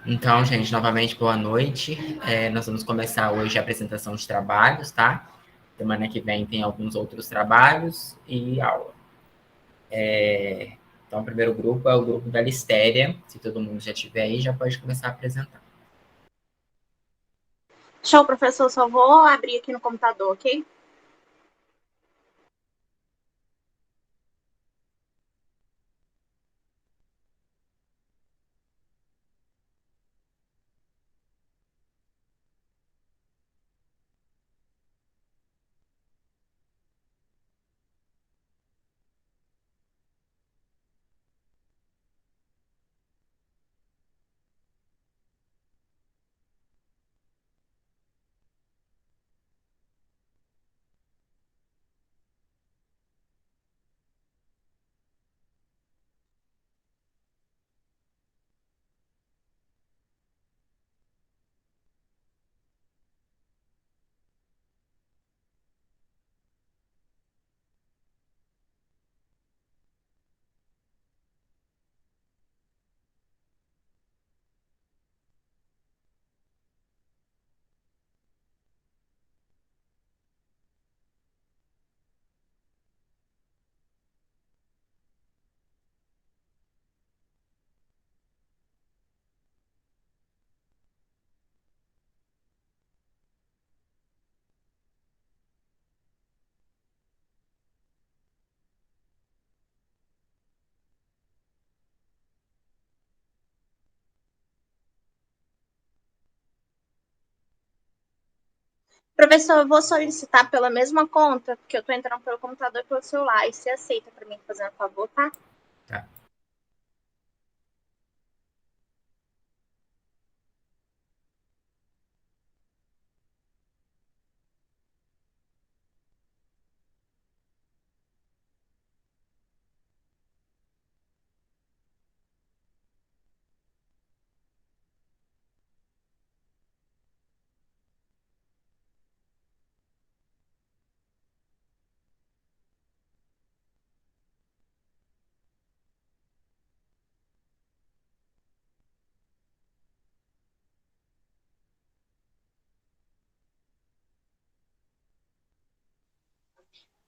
Então, gente, novamente, boa noite. Nós vamos começar hoje a apresentação de trabalhos, tá? Semana que vem tem alguns outros trabalhos e aula. Então, o primeiro grupo é o grupo da Listéria. Se todo mundo já estiver aí, já pode começar a apresentar. Show, professor. Só vou abrir aqui no computador, ok? Professor, eu vou solicitar pela mesma conta, porque eu tô entrando pelo computador e pelo celular. E você aceita para mim fazer um favor, tá? Tá.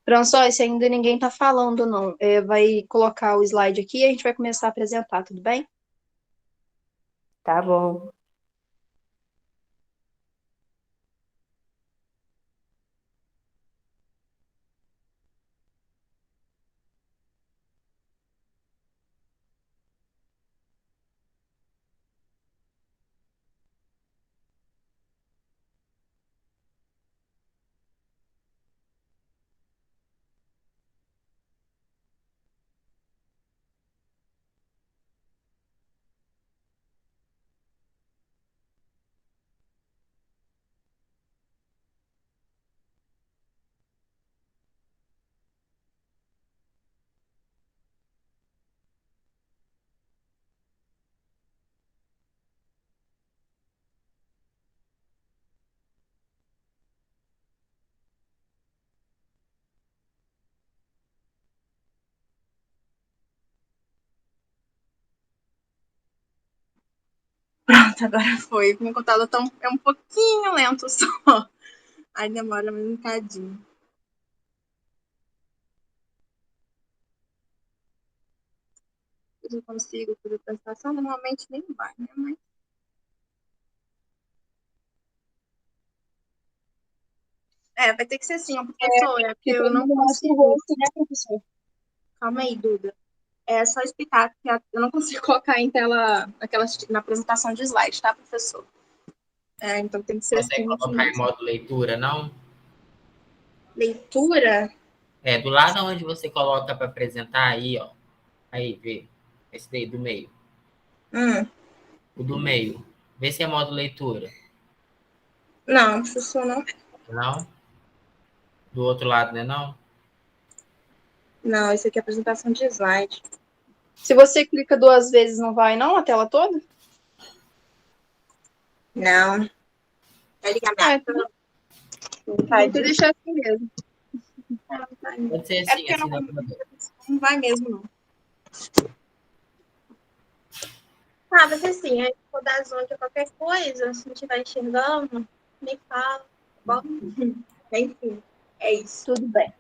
François, ainda ninguém tá falando, não. Vai colocar o slide aqui e a gente vai começar a apresentar, tudo bem? Tá bom. Pronto, agora foi. Meu computador é um pouquinho lento só. Aí demora mais um bocadinho. Eu não consigo fazer a apresentação, normalmente nem vai, né? Mas... vai ter que ser assim, professor. É porque Que eu todo não mundo mostra o consigo. rosto, né, professor? Calma aí, Duda. É só explicar que eu não consigo colocar em tela na apresentação de slide, tá, professor? Então tem que ser Consegue assim colocar em mesmo. modo leitura, não? Leitura? Do lado onde você coloca para apresentar aí, ó. Aí, vê. Esse daí, do meio. O do meio. Vê se é modo leitura. Não, professor, não. Não? Do outro lado, né, não? Não, isso aqui é apresentação de slide. Se você clica 2 vezes, não vai, não, a tela toda? Não. É ligamento. Vou deixar assim mesmo. Pode ser É assim, porque assim não. não vai mesmo, não. Tá, vai ser assim, aí vou dar zoom de qualquer coisa, se não estiver enxergando, me fala, tá bom? Enfim, é isso. Tudo bem.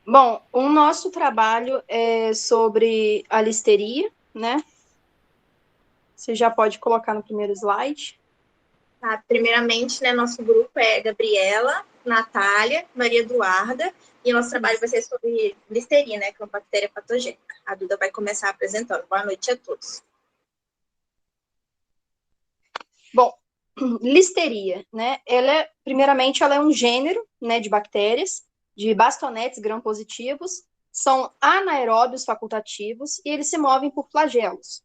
Bom, o nosso trabalho é sobre a listeria, né? Você já pode colocar no primeiro slide. Tá, primeiramente, né, nosso grupo é Gabriela, Natália, Maria Eduarda, e o nosso trabalho vai ser sobre listeria, né, que é uma bactéria patogênica. A Duda vai começar apresentando. Boa noite a todos. Bom, listeria, né? Primeiramente, ela é um gênero, né, de bactérias, de bastonetes gram-positivos, são anaeróbios facultativos e eles se movem por flagelos.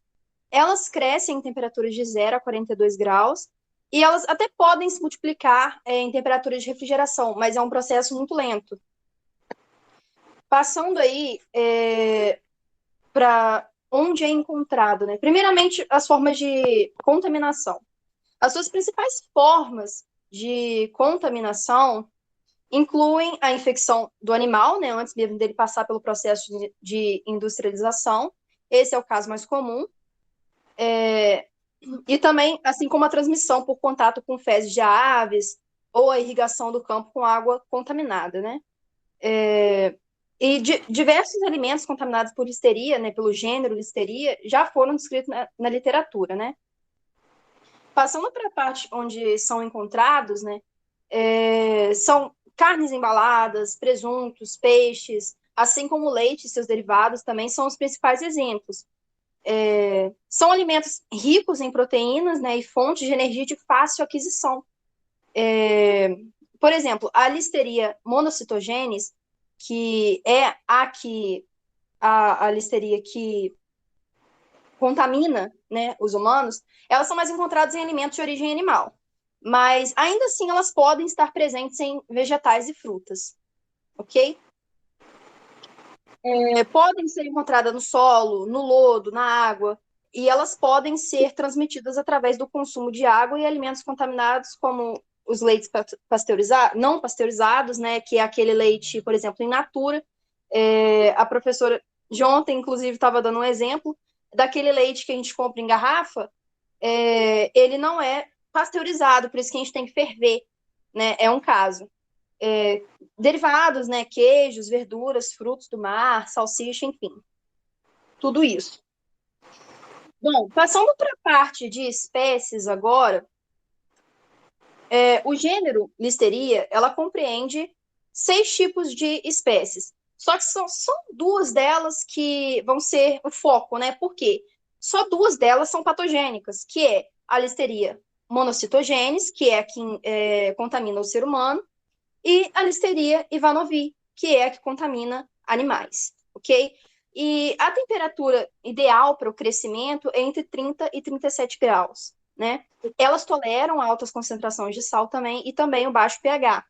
Elas crescem em temperaturas de 0 a 42 graus e elas até podem se multiplicar em temperaturas de refrigeração, mas é um processo muito lento. Passando aí para onde é encontrado, né? Primeiramente, as formas de contaminação. As suas principais formas de contaminação incluem a infecção do animal, né, antes mesmo dele passar pelo processo de industrialização. Esse é o caso mais comum. E também, assim como a transmissão por contato com fezes de aves ou a irrigação do campo com água contaminada, né? E diversos alimentos contaminados por listeria, né, pelo gênero listeria, já foram descritos na literatura, né? Passando para a parte onde são encontrados, né, são carnes embaladas, presuntos, peixes, assim como leite e seus derivados também são os principais exemplos. São alimentos ricos em proteínas, né, e fontes de energia de fácil aquisição. Por exemplo, a listeria monocitogenes, que é a listeria que contamina, né, os humanos, elas são mais encontradas em alimentos de origem animal. Mas, ainda assim, elas podem estar presentes em vegetais e frutas, ok? Podem ser encontradas no solo, no lodo, na água, e elas podem ser transmitidas através do consumo de água e alimentos contaminados, como os leites não pasteurizados, né, que é aquele leite, por exemplo, in natura. A professora de ontem, inclusive, estava dando um exemplo daquele leite que a gente compra em garrafa, ele não é pasteurizado, por isso que a gente tem que ferver, né? É um caso. Derivados, né? Queijos, verduras, frutos do mar, salsicha, enfim. Tudo isso. Bom, passando para a parte de espécies agora, o gênero Listeria, ela compreende 6 tipos de espécies. Só que são duas delas que vão ser o foco, né? Por quê? Só duas delas são patogênicas, que é a Listeria monocitogenes, que é a que contamina o ser humano, e a Listeria ivanovi, que é a que contamina animais, ok? E a temperatura ideal para o crescimento é entre 30 e 37 graus, né? Elas toleram altas concentrações de sal também e também o baixo pH.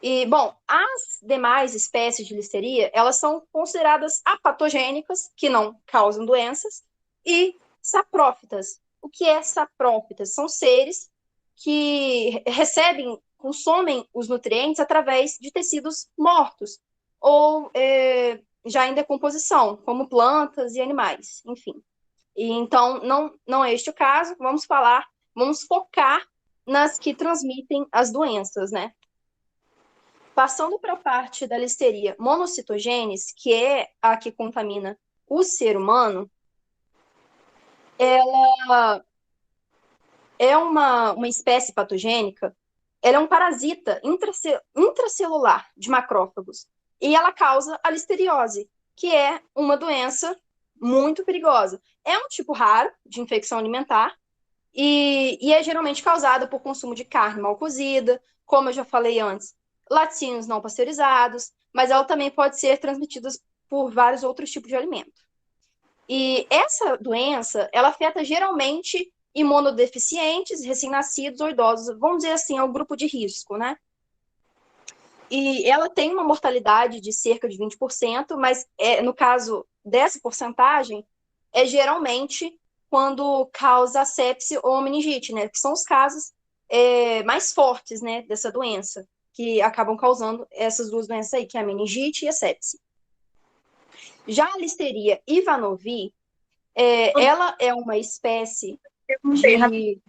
E, bom, as demais espécies de listeria, elas são consideradas apatogênicas, que não causam doenças, e saprófitas. O que é saprófitas? São seres que consomem os nutrientes através de tecidos mortos, ou já em decomposição, como plantas e animais, enfim. E, então, não é este o caso, vamos focar nas que transmitem as doenças, né? Passando para a parte da listeria monocitogenes, que é a que contamina o ser humano, ela é uma espécie patogênica, ela é um parasita intracelular de macrófagos, e ela causa a listeriose, que é uma doença muito perigosa. É um tipo raro de infecção alimentar, e é geralmente causada por consumo de carne mal cozida, como eu já falei antes, laticínios não pasteurizados, mas ela também pode ser transmitida por vários outros tipos de alimento. E essa doença, ela afeta geralmente imunodeficientes, recém-nascidos ou idosos, vamos dizer assim, é o grupo de risco, né? E ela tem uma mortalidade de cerca de 20%, mas no caso dessa porcentagem, é geralmente quando causa sepse ou meningite, né? Que são os casos mais fortes, né, dessa doença, que acabam causando essas duas doenças aí, que é a meningite e a sepse. Já a listeria ivanovi, Ela é uma espécie de...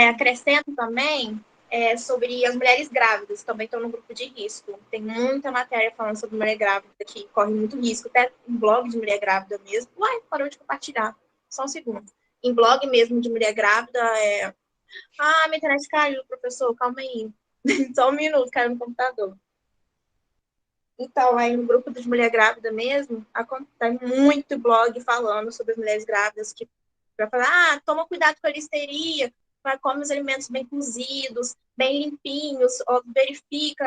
acrescento também sobre as mulheres grávidas, também estão no grupo de risco. Tem muita matéria falando sobre mulher grávida, que corre muito risco, até em blog de mulher grávida mesmo. Uai, parou de compartilhar. Só um segundo. Em blog mesmo de mulher grávida, minha internet caiu, professor, calma aí. Só um minuto, caiu no computador. Então, aí no grupo de mulher grávida mesmo, tem muito blog falando sobre as mulheres grávidas, que para falar, toma cuidado com a listeria, come os alimentos bem cozidos, bem limpinhos, verifica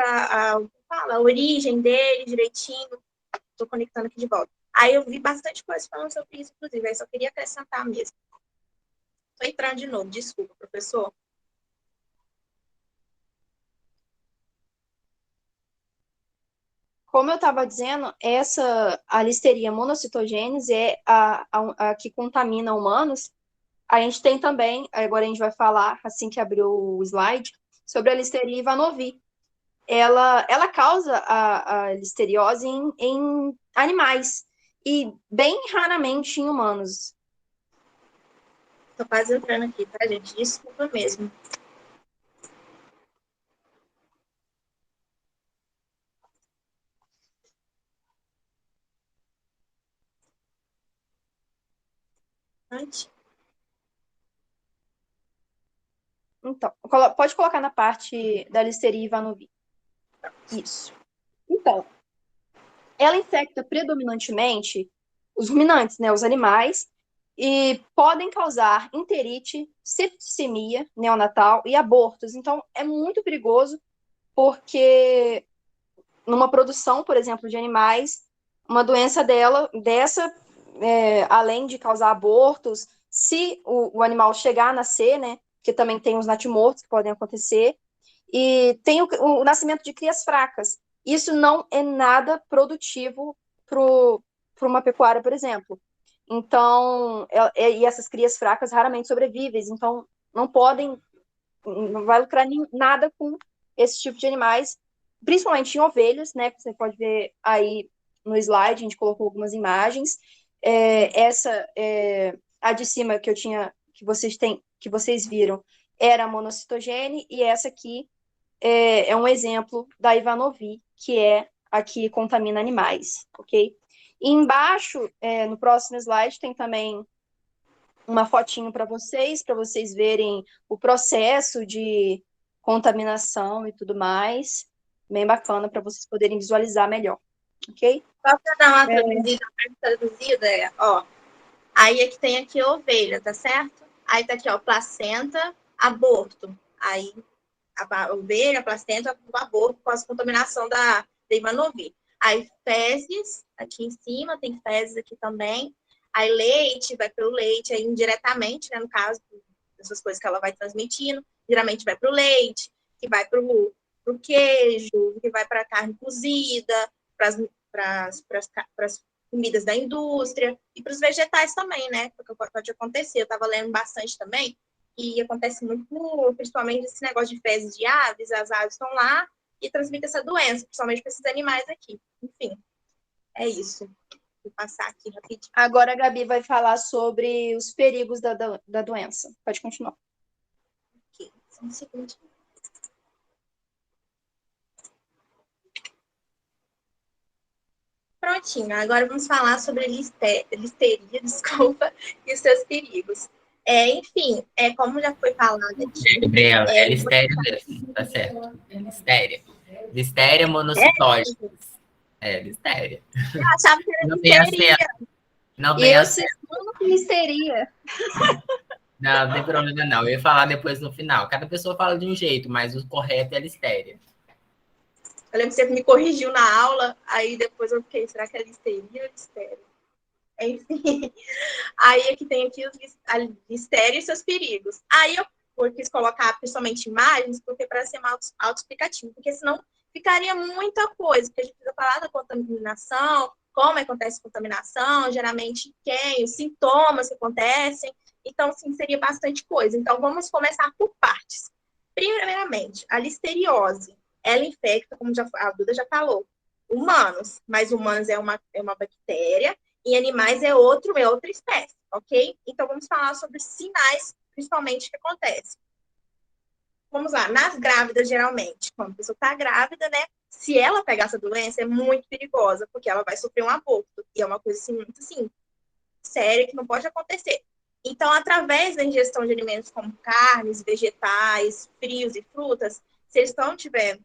a origem dele direitinho. Estou conectando aqui de volta. Aí eu vi bastante coisa falando sobre isso, inclusive, aí só queria acrescentar mesmo. Estou entrando de novo, desculpa, professor. Como eu estava dizendo, a listeria monocitogênese é a que contamina humanos. A gente tem também, agora a gente vai falar, assim que abriu o slide, sobre a listeria Ivanovi. Ela causa a listeriose em animais e bem raramente em humanos. Estou quase entrando aqui, tá, gente? Desculpa mesmo. Então, pode colocar na parte da listeria Ivanovi. Isso. Então, ela infecta predominantemente os ruminantes, né, os animais, e podem causar enterite, septicemia neonatal e abortos. Então, é muito perigoso porque numa produção, por exemplo, de animais, uma doença além de causar abortos, se o animal chegar a nascer, né, que também tem os natimortos que podem acontecer, e tem o nascimento de crias fracas. Isso não é nada produtivo para uma pecuária, por exemplo. Então, e essas crias fracas raramente sobrevivem, então não vai lucrar nada com esse tipo de animais, principalmente em ovelhas, né? Que você pode ver aí no slide, a gente colocou algumas imagens. A de cima que vocês viram, era a monocitogene, e essa aqui é um exemplo da Ivanovi, que é a que contamina animais, ok? E embaixo, no próximo slide, tem também uma fotinho para vocês verem o processo de contaminação e tudo mais. Bem bacana para vocês poderem visualizar melhor, ok? Só para dar uma traduzida, aí é que tem aqui a ovelha, tá certo? Aí tá aqui, placenta, aborto. Aí a ovelha, a placenta, o aborto com a contaminação da Ivanovi. Aí fezes, aqui em cima, tem fezes aqui também. Aí leite, vai para o leite, aí indiretamente, né, no caso, dessas coisas que ela vai transmitindo, geralmente vai para o leite, que vai para o queijo, que vai para a carne cozida, para as comidas da indústria, e para os vegetais também, né, porque pode acontecer. Eu estava lendo bastante também, e acontece muito, principalmente esse negócio de fezes de aves, as aves estão lá e transmitem essa doença, principalmente para esses animais aqui. Enfim, é isso. Vou passar aqui rapidinho. Agora a Gabi vai falar sobre os perigos da doença. Pode continuar. Ok, só um segundo. Prontinho, agora vamos falar sobre listeria, desculpa, e os seus perigos. Enfim, como já foi falado aqui... Gabriela, é listéria mesmo, tá certo. É listéria. Listéria monocitose. Listéria. Eu achava que era listeria. Não tem listeria. Não tem problema não. Eu ia falar depois no final. Cada pessoa fala de um jeito, mas o correto é listéria. Eu lembro que você me corrigiu na aula, aí depois eu fiquei, será que é listeria ou listéria? Enfim, aí aqui tem aqui a listéria e seus perigos. Aí eu quis colocar principalmente imagens, porque para ser mais autoexplicativo, porque senão ficaria muita coisa, porque a gente precisa falar da contaminação, como acontece a contaminação, geralmente quem, os sintomas que acontecem, então, sim, seria bastante coisa. Então, vamos começar por partes. Primeiramente, a listeriose. Ela infecta, como a Duda já falou, humanos. Mas humanos é uma bactéria Em animais é outra espécie, ok? Então, vamos falar sobre sinais, principalmente, que acontecem. Vamos lá, nas grávidas, geralmente, quando a pessoa está grávida, né? Se ela pegar essa doença, é muito perigosa, porque ela vai sofrer um aborto. E é uma coisa, assim, muito, assim, séria, que não pode acontecer. Então, através da ingestão de alimentos como carnes, vegetais, frios e frutas, se eles não tiver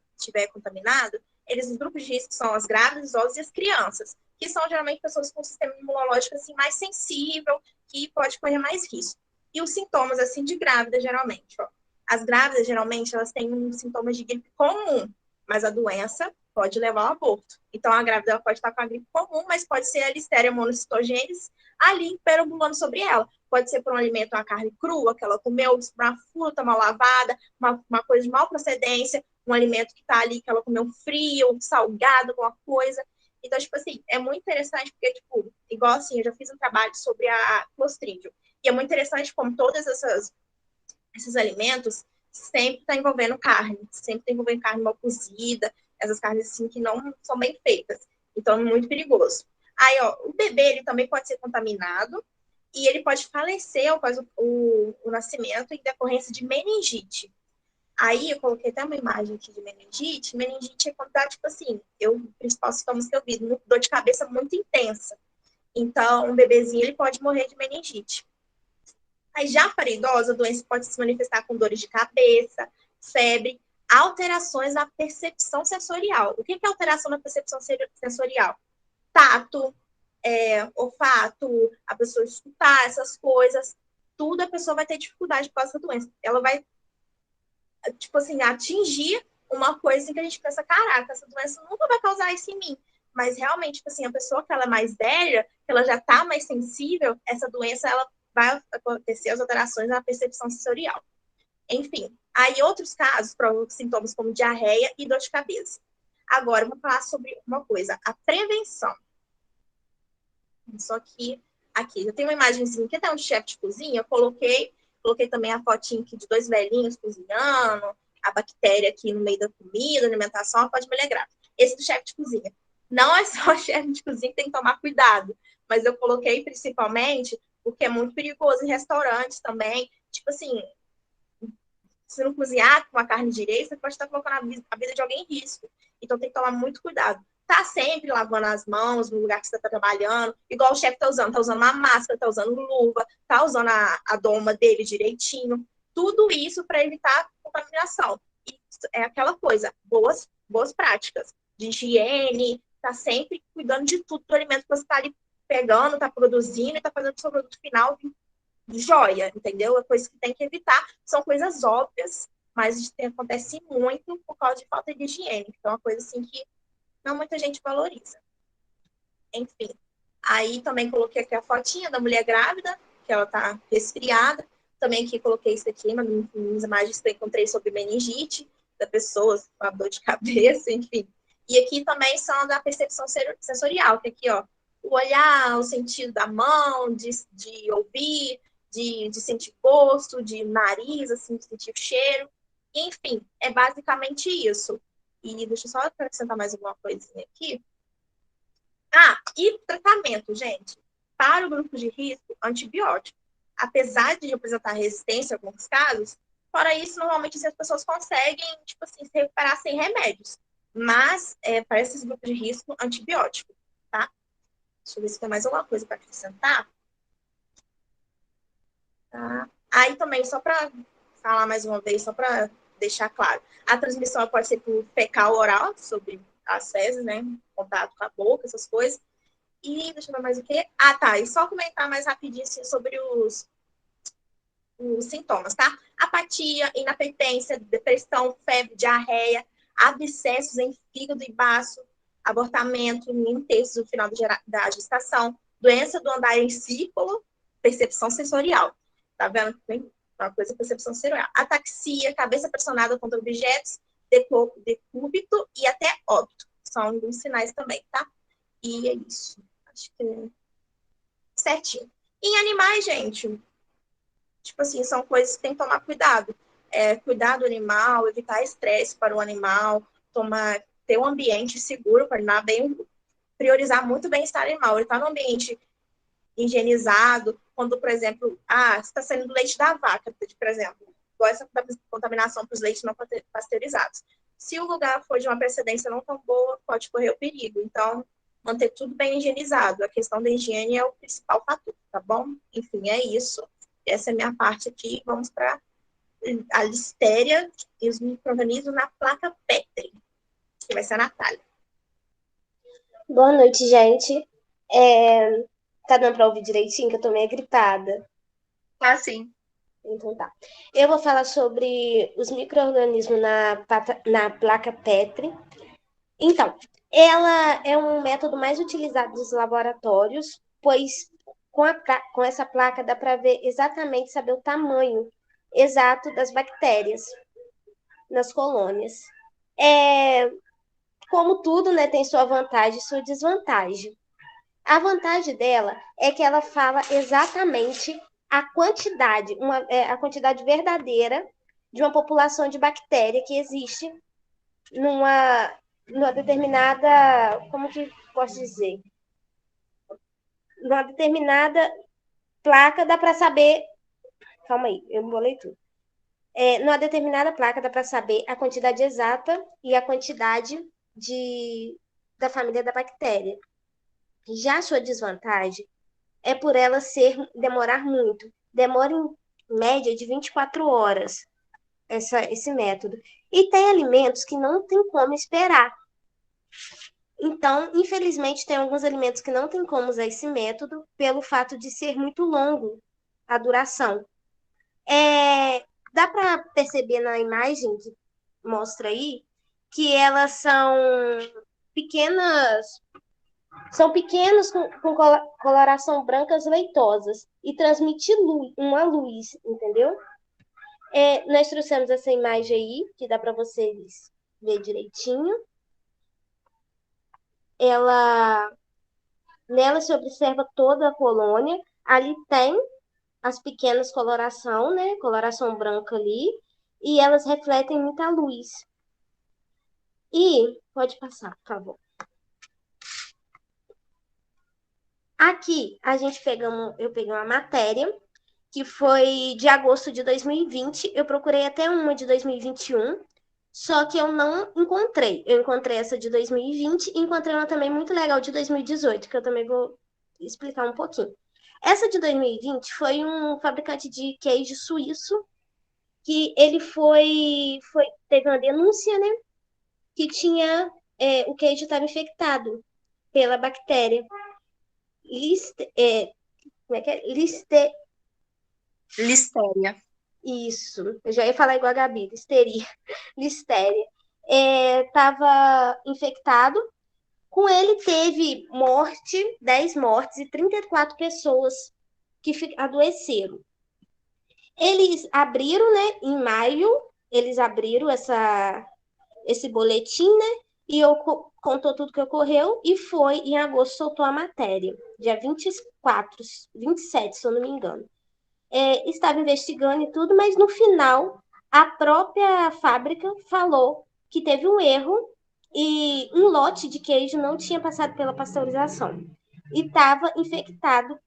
contaminado, os grupos de risco são as grávidas, idosos e as crianças, que são geralmente pessoas com sistema imunológico assim, mais sensível, que pode correr mais risco. E os sintomas assim de grávida, geralmente, ó. As grávidas, geralmente, elas têm um sintoma de gripe comum, mas a doença pode levar ao aborto. Então, a grávida ela pode estar com a gripe comum, mas pode ser a Listeria monocytogenes ali perambulando sobre ela. Pode ser por um alimento, uma carne crua que ela comeu, uma fruta mal lavada, uma coisa de mal procedência, um alimento que está ali, que ela comeu frio, salgado, alguma coisa. Então, tipo assim, é muito interessante, porque, tipo, igual assim, eu já fiz um trabalho sobre a Clostridium. E é muito interessante como todos esses alimentos sempre está envolvendo carne, sempre está envolvendo carne mal cozida, essas carnes assim que não são bem feitas. Então, é muito perigoso. Aí, ó, o bebê, ele também pode ser contaminado e ele pode falecer após o nascimento em decorrência de meningite. Aí, eu coloquei até uma imagem aqui de meningite. Meningite é quando tá, tipo assim, principal sintomas que eu vi, dor de cabeça muito intensa. Então, um bebezinho, ele pode morrer de meningite. Aí, já para idosa, a doença pode se manifestar com dores de cabeça, febre, alterações na percepção sensorial. O que é alteração na percepção sensorial? Tato, olfato, a pessoa escutar essas coisas, tudo a pessoa vai ter dificuldade por causa da doença. Ela vai, tipo assim, atingir uma coisa em que a gente pensa, caraca, essa doença nunca vai causar isso em mim. Mas realmente, tipo assim, a pessoa que ela é mais velha, que ela já está mais sensível, essa doença, ela vai acontecer as alterações na percepção sensorial. Enfim, aí outros casos provocam sintomas como diarreia e dor de cabeça. Agora, eu vou falar sobre uma coisa, a prevenção. Só que aqui, eu tenho uma imagenzinha que até um chefe de cozinha, eu coloquei também a fotinha aqui de 2 velhinhos cozinhando, a bactéria aqui no meio da comida, alimentação, pode me alegrar. Esse do chefe de cozinha. Não é só o chefe de cozinha que tem que tomar cuidado, mas eu coloquei principalmente porque é muito perigoso em restaurantes também. Tipo assim, se não cozinhar com a carne direita, você pode estar colocando a vida de alguém em risco. Então tem que tomar muito cuidado. Tá sempre lavando as mãos no lugar que você está trabalhando, igual o chefe tá usando uma máscara, tá usando luva, tá usando a doma dele direitinho. Tudo isso para evitar contaminação. E é aquela coisa, boas práticas de higiene, tá sempre cuidando de tudo do alimento que você está ali pegando, tá produzindo e tá fazendo o seu produto final joia, entendeu? É coisa que tem que evitar. São coisas óbvias, mas acontece muito por causa de falta de higiene. Então, é uma coisa assim que não muita gente valoriza. Enfim. Aí também coloquei aqui a fotinha da mulher grávida, que ela tá resfriada. Também aqui coloquei isso aqui, nas imagens que eu encontrei sobre meningite, da pessoa com a dor de cabeça, enfim. E aqui também são da percepção sensorial, que aqui, ó, o olhar, o sentido da mão, de ouvir, de sentir gosto, de nariz, assim, de sentir cheiro. Enfim, é basicamente isso. E deixa eu só acrescentar mais alguma coisinha aqui. Ah, e tratamento, gente. Para o grupo de risco, antibiótico. Apesar de representar resistência em alguns casos, fora isso, normalmente as pessoas conseguem, tipo assim, se recuperar sem remédios. Mas, para esses grupos de risco, antibiótico, tá? Deixa eu ver se tem mais alguma coisa para acrescentar. Tá? Aí também, só para falar mais uma vez, só para deixar claro, a transmissão pode ser por fecal oral, sobre as fezes, né? Contato com a boca, essas coisas. E deixa eu ver mais o quê? Ah, tá. E só comentar mais rapidinho assim, sobre os sintomas, tá? Apatia, inapetência, depressão, febre, diarreia, abscessos em fígado e baço, abortamento em 1/3 do final da gestação, doença do andar em círculo, percepção sensorial. Tá vendo? Tem uma coisa, percepção sensorial. Ataxia, cabeça pressionada contra objetos, decúbito e até óbito. São alguns sinais também, tá? E é isso. Acho que é certinho. Em animais, gente, tipo assim, são coisas que tem que tomar cuidado. Cuidar do animal, evitar estresse para o animal, ter um ambiente seguro para o animal, priorizar muito o bem-estar animal. Ele está num ambiente higienizado, quando, por exemplo, está saindo do leite da vaca, por exemplo, igual essa contaminação para os leites não pasteurizados. Se o lugar for de uma precedência não tão boa, pode correr o perigo. Então, manter tudo bem higienizado. A questão da higiene é o principal fator, tá bom? Enfim, é isso. Essa é a minha parte aqui. Vamos para a listéria e os micro-organismos na placa Petri, que vai ser a Natália. Boa noite, gente. Tá dando para ouvir direitinho, que eu tô meio gripada? Tá, sim. Então tá. Eu vou falar sobre os micro-organismos na placa Petri. Então, ela é um método mais utilizado nos laboratórios, pois com essa placa dá para ver exatamente, saber o tamanho exato das bactérias nas colônias. Como tudo, né, tem sua vantagem e sua desvantagem. A vantagem dela é que ela fala exatamente a quantidade verdadeira de uma população de bactéria que existe numa determinada, como que posso dizer? Numa determinada placa dá para saber, calma aí, eu embolei tudo. Numa determinada placa dá para saber a quantidade exata e a quantidade da família da bactéria. Já a sua desvantagem é por ela demorar muito. Demora em média de 24 horas esse método. E tem alimentos que não tem como esperar. Então, infelizmente, tem alguns alimentos que não tem como usar esse método pelo fato de ser muito longo a duração. Dá para perceber na imagem que mostra aí que elas são pequenos com coloração brancas leitosas e transmite uma luz, entendeu? Nós trouxemos essa imagem aí, que dá para vocês ver direitinho. Nela se observa toda a colônia. Ali tem as pequenas coloração, né? Coloração branca ali. E elas refletem muita luz. E, pode passar, por favor. Aqui, eu peguei uma matéria que foi de agosto de 2020. Eu procurei até uma de 2021, só que eu não encontrei. Eu encontrei essa de 2020 e encontrei uma também muito legal de 2018, que eu também vou explicar um pouquinho. Essa de 2020 foi um fabricante de queijo suíço, que ele teve uma denúncia, né, que o queijo estava infectado pela bactéria. Como é que é? Listéria. Isso, eu já ia falar igual a Gabi, listéria. Estava infectado. Com ele teve 10 mortes e 34 pessoas que adoeceram. Eles abriram, né, em maio, eles abriram esse boletim, né, e contou tudo que ocorreu, e foi em agosto soltou a matéria, dia 27, se eu não me engano. Estava investigando e tudo, mas no final a própria fábrica falou que teve um erro e um lote de queijo não tinha passado pela pasteurização e estava infectado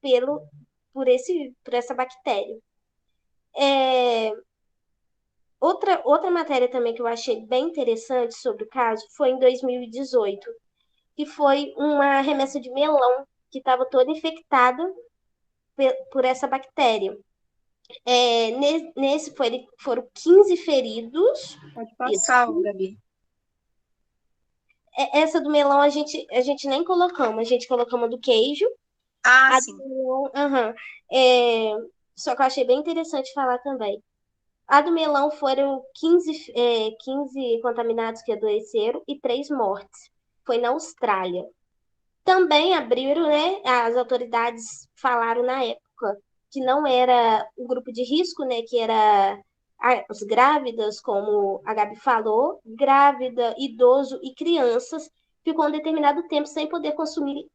por essa bactéria. Outra matéria também que eu achei bem interessante sobre o caso foi em 2018, que foi uma remessa de melão que estava toda infectada por essa bactéria. Nesse foram 15 feridos. Pode passar, Gabi. Essa do melão a gente nem colocamos, a gente colocamos do queijo. Sim. Do melão, só que eu achei bem interessante falar também. A do melão foram 15 contaminados que adoeceram e 3 mortes. Foi na Austrália. Também abriram, né? As autoridades falaram na época que não era um grupo de risco, né? Que era as grávidas, como a Gabi falou, grávida, idoso e crianças, ficou um determinado tempo sem poder consumir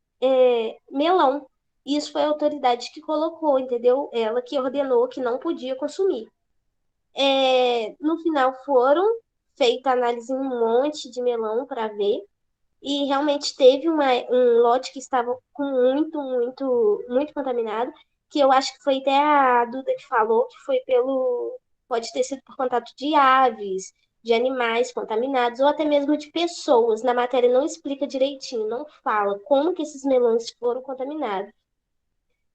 melão. Isso foi a autoridade que colocou, entendeu? Ela que ordenou que não podia consumir. No final foram feita análise em um monte de melão para ver, e realmente teve um lote que estava com muito contaminado, que eu acho que foi até a Duda que falou que foi pode ter sido por contato de aves, de animais contaminados, ou até mesmo de pessoas. Na matéria não explica direitinho, não fala como que esses melões foram contaminados.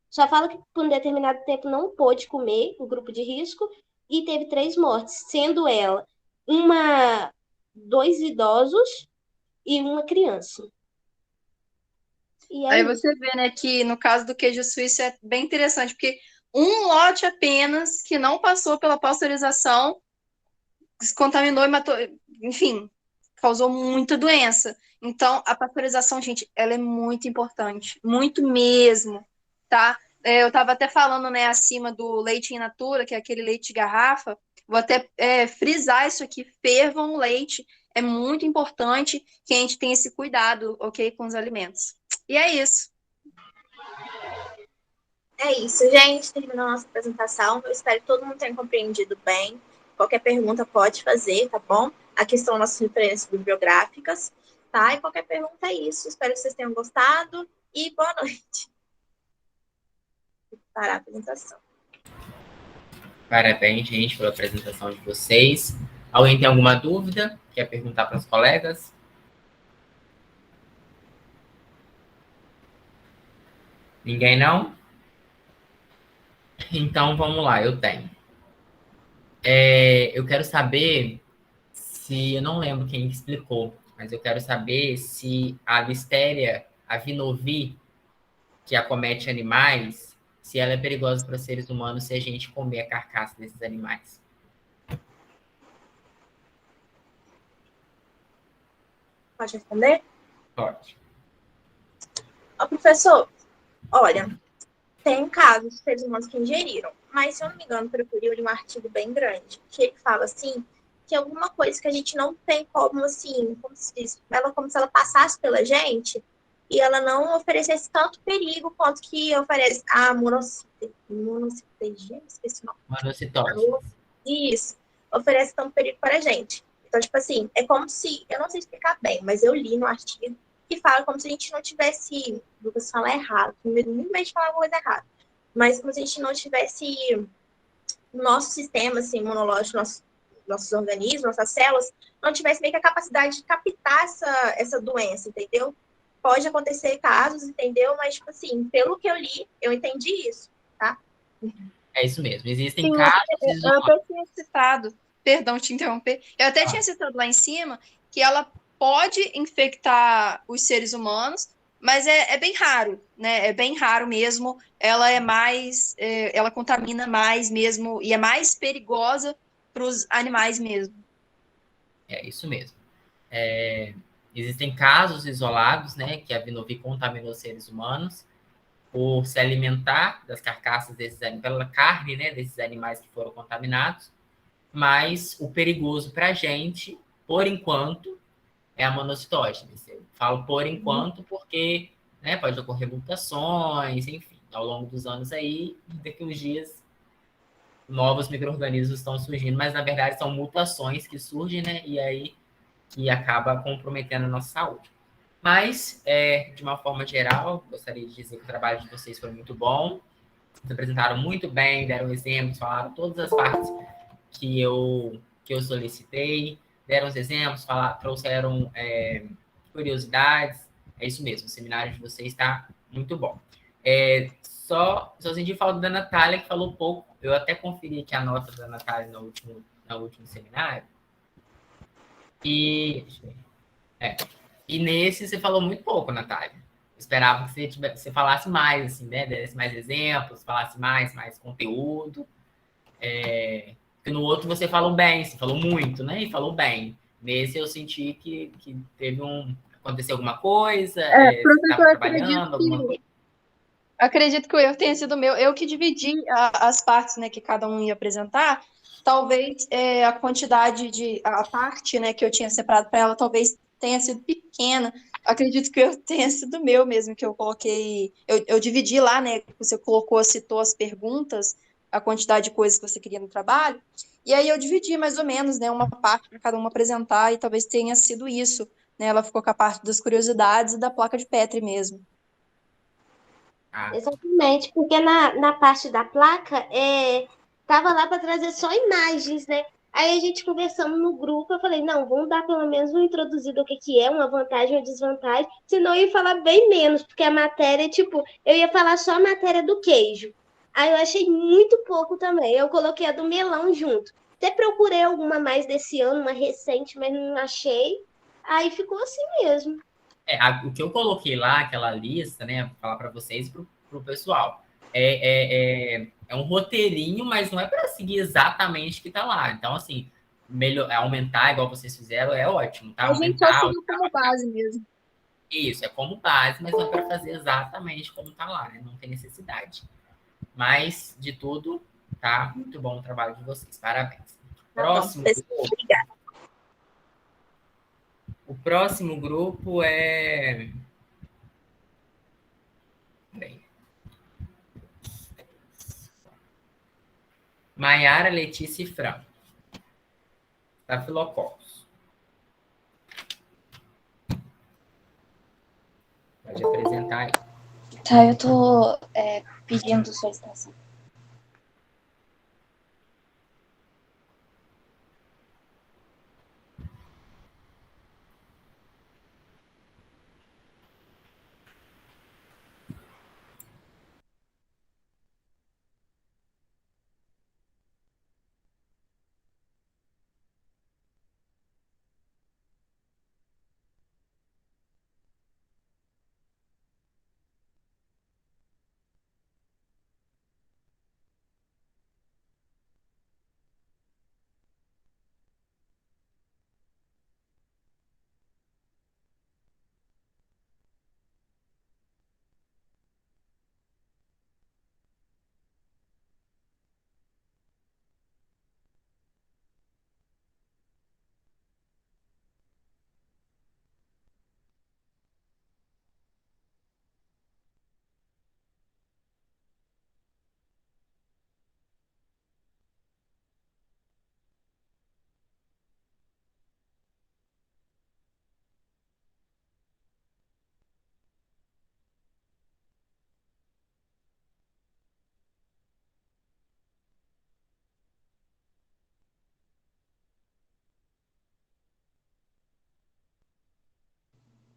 Só fala que por um determinado tempo não pôde comer o grupo de risco e teve 3 mortes, sendo ela dois idosos e uma criança. E Aí você vê, né, que no caso do queijo suíço é bem interessante, porque um lote apenas que não passou pela pasteurização se contaminou e matou, enfim, causou muita doença. Então, a pasteurização, gente, ela é muito importante, muito mesmo, tá? Eu estava até falando, né, acima do leite in natura, que é aquele leite de garrafa, vou até frisar isso aqui, fervam o leite, é muito importante que a gente tenha esse cuidado, ok, com os alimentos. E é isso. É isso, gente. Terminou a nossa apresentação. Eu espero que todo mundo tenha compreendido bem. Qualquer pergunta pode fazer, tá bom? Aqui estão nossas referências bibliográficas, tá? E qualquer pergunta é isso. Espero que vocês tenham gostado e boa noite. Para a apresentação. Parabéns, gente, pela apresentação de vocês. Alguém tem alguma dúvida? Quer perguntar para os colegas? Ninguém não? Então, vamos lá, eu tenho. Eu quero saber se... Eu não lembro quem explicou, mas eu quero saber se a listéria, a Vinovi, que acomete animais, se ela é perigosa para seres humanos se a gente comer a carcaça desses animais. Pode responder? Pode. Professor, olha, tem casos de seres humanos que ingeriram, mas se eu não me engano, procurei um artigo bem grande, que ele fala assim, que alguma coisa que a gente não tem como, assim, como se diz, ela como se ela passasse pela gente e ela não oferecesse tanto perigo quanto que oferece a monocitogênese, esqueci o nome. Monocitose. Isso, oferece tanto perigo para a gente. Então, tipo assim, é como se, eu não sei explicar bem, mas eu li no artigo que fala como se a gente não tivesse, Lucas fala errado, muito bem de falar uma coisa errada, mas como se a gente não tivesse nosso sistema assim, imunológico, nossos organismos, nossas células, não tivesse meio que a capacidade de captar essa doença, entendeu? Pode acontecer casos, entendeu? Mas, tipo assim, pelo que eu li, eu entendi isso, tá? É isso mesmo. Existem Sim, casos... eu até tinha citado, perdão te interromper, eu até tinha citado lá em cima que ela pode infectar os seres humanos, mas é bem raro, né? É bem raro mesmo. Ela é mais, ela contamina mais mesmo e é mais perigosa para os animais mesmo. É isso mesmo. Existem casos isolados, né, que a Vinovi contaminou seres humanos por se alimentar das carcaças desses animais, pela carne, né, desses animais que foram contaminados. Mas o perigoso para a gente, por enquanto, é a monocitose. Eu falo por enquanto porque, né, pode ocorrer mutações, enfim, ao longo dos anos aí, daqui uns dias, novos micro-organismos estão surgindo, mas na verdade são mutações que surgem, né, e aí que acaba comprometendo a nossa saúde. Mas, de uma forma geral, gostaria de dizer que o trabalho de vocês foi muito bom. Vocês apresentaram muito bem, deram exemplos, falaram todas as partes que eu solicitei, deram os exemplos, trouxeram curiosidades. É isso mesmo, o seminário de vocês está muito bom. Só senti falta da Natália, que falou pouco. Eu até conferi aqui a nota da Natália no último seminário. E nesse você falou muito pouco, Natália. Esperava que você falasse mais, assim, né? Desse mais exemplos, falasse mais conteúdo. Porque no outro você falou bem, você falou muito, né? E falou bem. Nesse eu senti que aconteceu alguma coisa, você estava trabalhando, alguma coisa. Acredito que o erro tenha sido meu. Eu que dividi as partes, né, que cada um ia apresentar. Talvez a quantidade a parte, né, que eu tinha separado para ela, talvez tenha sido pequena. Acredito que o erro tenha sido meu mesmo, que eu coloquei. Eu dividi lá, né, que você citou as perguntas, a quantidade de coisas que você queria no trabalho. E aí eu dividi mais ou menos, né, uma parte para cada um apresentar, e talvez tenha sido isso. né? Ela ficou com a parte das curiosidades e da placa de Petri mesmo. Ah, Exatamente, porque na parte da placa, tava lá para trazer só imagens, né? Aí a gente conversando no grupo, eu falei, não, vamos dar pelo menos uma introduzida o que que é, uma vantagem, uma desvantagem, senão eu ia falar bem menos, porque a matéria, tipo, eu ia falar só a matéria do queijo. Aí eu achei muito pouco também, eu coloquei a do melão junto. Até procurei alguma mais desse ano, uma recente, mas não achei. Aí ficou assim mesmo. o que eu coloquei lá, aquela lista, né? Vou falar para vocês e para o pessoal. É um roteirinho, mas não é para seguir exatamente o que está lá. Então, assim, melhor, aumentar, igual vocês fizeram, é ótimo, tá? A gente só Aumentar, seguiu como base mesmo. isso, é como base, mas não é para fazer exatamente como está lá, né? Não tem necessidade. Mas, de tudo, tá? Muito bom o trabalho de vocês. Parabéns. Tá bom, Próximo pessoal, grupo. obrigada. O próximo grupo é. Bem, Maiara, Letícia e Fran. Estafilococcus. Pode apresentar aí. Tá, eu tô pedindo solicitação.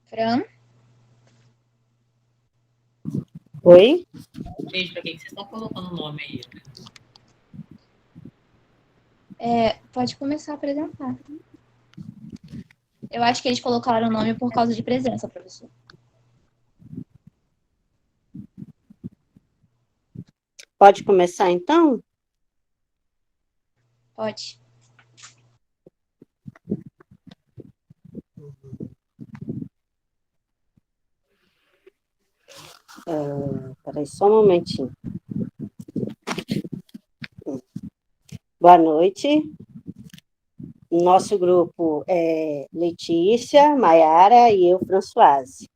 Fran? Oi? Gente, pra que vocês estão colocando o nome aí? Pode começar a apresentar. Eu acho que eles colocaram o nome por causa de presença, professor. Pode começar, então? Pode. Peraí, só um momentinho. Boa noite. Nosso grupo é Letícia, Maiara e eu, Françoise.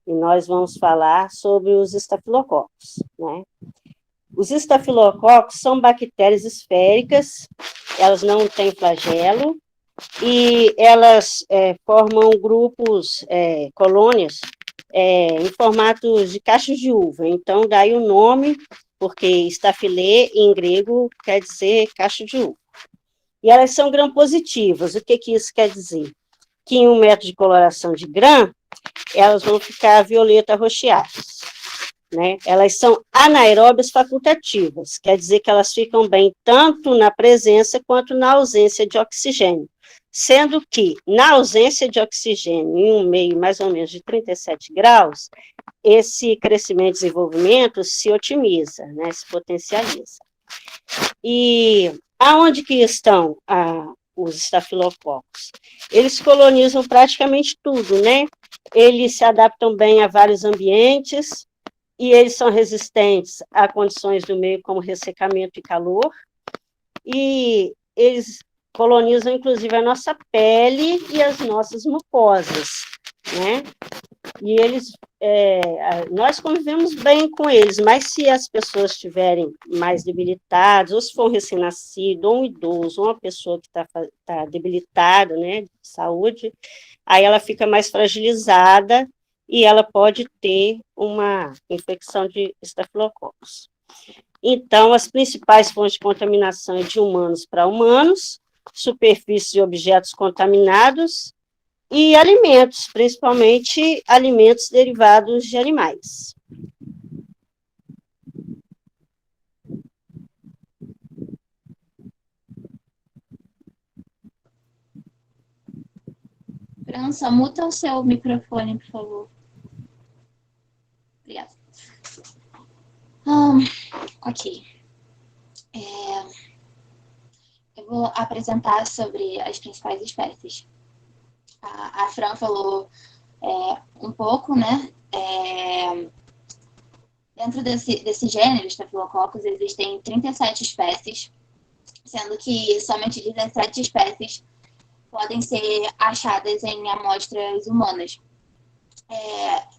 E nós vamos falar sobre os estafilococos, né? Os estafilococos são bactérias esféricas, elas não têm flagelo, e elas formam grupos, colônias, em formatos de cachos de uva. Então, daí o nome, porque estafilê, em grego, quer dizer cacho de uva. E elas são gram-positivas. O que isso quer dizer? Que em um método de coloração de gram, elas vão ficar violeta roxeadas, né? Elas são anaeróbias facultativas, quer dizer que elas ficam bem tanto na presença quanto na ausência de oxigênio, sendo que na ausência de oxigênio, em um meio mais ou menos de 37 graus, esse crescimento e desenvolvimento se otimiza, né? Se potencializa. E aonde que estão os estafilococos? Eles colonizam praticamente tudo, né? Eles se adaptam bem a vários ambientes, e eles são resistentes a condições do meio como ressecamento e calor, e eles colonizam, inclusive, a nossa pele e as nossas mucosas, né? e eles, nós convivemos bem com eles, mas se as pessoas estiverem mais debilitadas, ou se for um recém-nascido, ou um idoso, ou uma pessoa que tá debilitada, né, de saúde, aí ela fica mais fragilizada e ela pode ter uma infecção de estafilococcus. Então, as principais fontes de contaminação é de humanos para humanos, superfícies e objetos contaminados, e alimentos, principalmente alimentos derivados de animais. França, muta o seu microfone, por favor. Obrigada. Ok. Eu vou apresentar sobre as principais espécies. A Fran falou um pouco, né? Dentro desse gênero, Staphylococcus, existem 37 espécies, sendo que somente 17 espécies podem ser achadas em amostras humanas.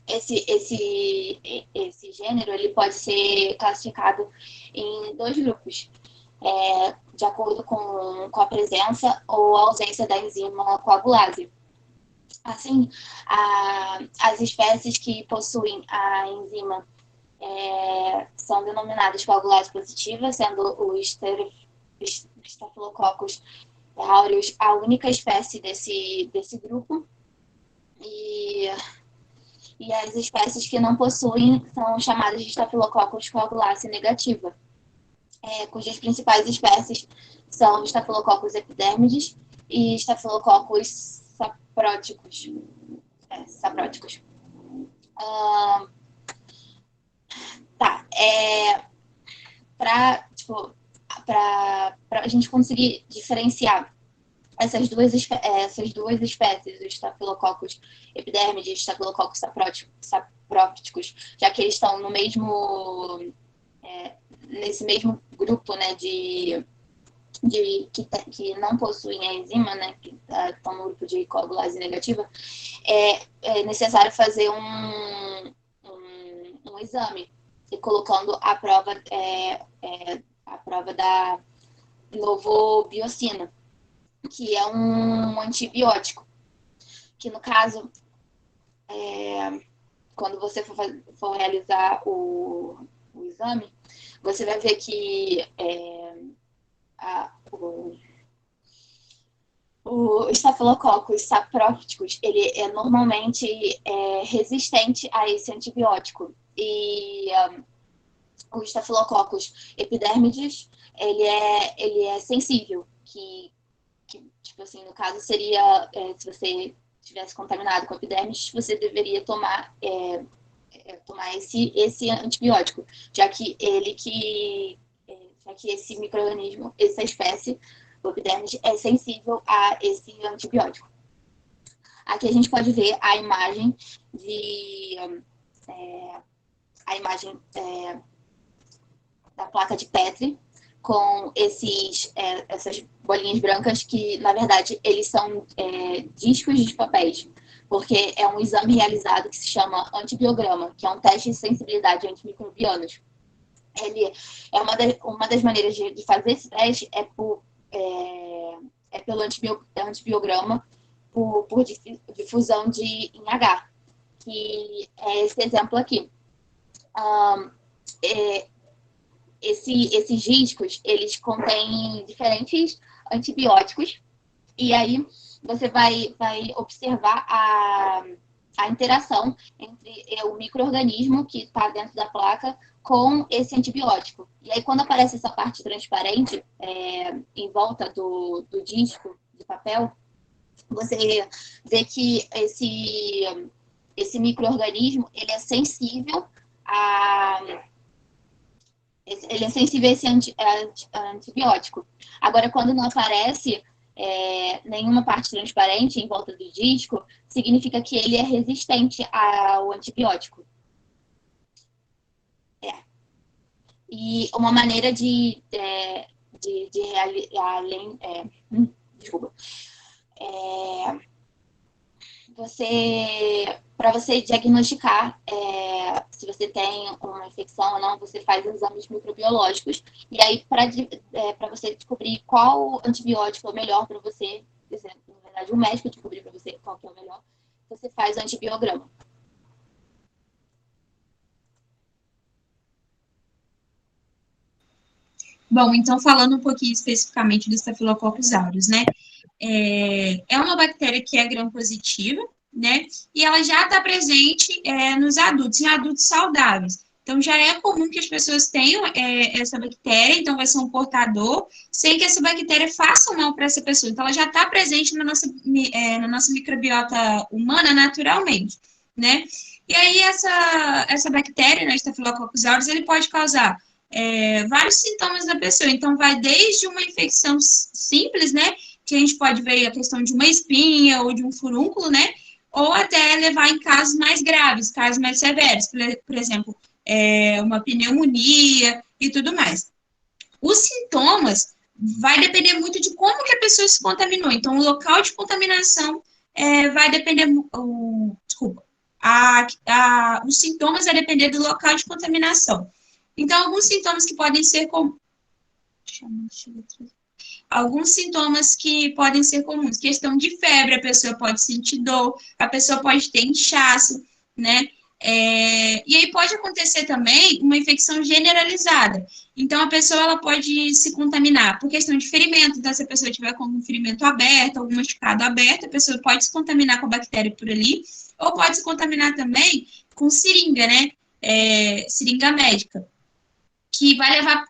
Esse gênero ele pode ser classificado em 2 grupos, de acordo com a presença ou ausência da enzima coagulase. Assim, as espécies que possuem a enzima são denominadas coagulase positiva, sendo o Staphylococcus aureus a única espécie desse grupo. E as espécies que não possuem são chamadas de Staphylococcus coagulase negativa, cujas principais espécies são Staphylococcus epidermidis e Staphylococcus sapróticos. Para a gente conseguir diferenciar essas duas espécies, os Staphylococcus epidermidis e Staphylococcus sapróticos, já que eles estão nesse mesmo grupo, né, que não possuem a enzima, né, que estão no grupo de coagulase negativa, é necessário fazer um exame, e colocando a prova da novobiocina, que é um antibiótico, que no caso, quando você for realizar o exame, você vai ver que o Staphylococcus sapróticos, ele é normalmente resistente a esse antibiótico. E o Staphylococcus epidermidis, ele é sensível, que tipo assim, no caso seria, se você estivesse contaminado com epidermidis, você deveria tomar esse antibiótico, já que esse micro-organismo, essa espécie, o epidermidis, é sensível a esse antibiótico. Aqui a gente pode ver a imagem da placa de Petri com essas bolinhas brancas que, na verdade, eles são discos de papéis, porque é um exame realizado que se chama antibiograma, que é um teste de sensibilidade antimicrobianos. Ele uma das maneiras de fazer esse teste pelo antibiograma por difusão em H, que é esse exemplo aqui. Esses discos, eles contêm diferentes antibióticos, e aí você vai observar a interação entre o micro-organismo que está dentro da placa com esse antibiótico. E aí, quando aparece essa parte transparente em volta do disco de papel, você vê que esse micro-organismo ele é sensível a esse antibiótico. Agora, quando não aparece nenhuma parte transparente em volta do disco, significa que ele é resistente ao antibiótico. E uma maneira de para você diagnosticar se você tem uma infecção ou não, você faz exames microbiológicos. E aí, para você descobrir qual antibiótico é o melhor para você, na verdade, o médico descobrir para você qual que é o melhor, você faz o antibiograma. Bom, então falando um pouquinho especificamente do Staphylococcus aureus, né? É uma bactéria que é gram-positiva, né? E ela já está presente nos adultos, em adultos saudáveis. Então, já é comum que as pessoas tenham essa bactéria, então vai ser um portador, sem que essa bactéria faça mal para essa pessoa. Então, ela já está presente na nossa microbiota humana naturalmente, né? E aí, essa bactéria, né, Staphylococcus aureus, ele pode causar vários sintomas da pessoa. Então, vai desde uma infecção simples, né? Que a gente pode ver a questão de uma espinha ou de um furúnculo, né? Ou até levar em casos mais graves, casos mais severos, por exemplo, uma pneumonia e tudo mais. Os sintomas vai depender muito de como que a pessoa se contaminou. Então, o local de contaminação vai depender... os sintomas vai depender do local de contaminação. Então, alguns sintomas que podem ser comuns. Alguns sintomas que podem ser comuns. Questão de febre, a pessoa pode sentir dor, a pessoa pode ter inchaço, né? E aí pode acontecer também uma infecção generalizada. Então, a pessoa ela pode se contaminar por questão de ferimento. Então, se a pessoa tiver com um ferimento aberto, algum machucado aberto, a pessoa pode se contaminar com a bactéria por ali, ou pode se contaminar também com seringa, né? Seringa médica, que vai levar,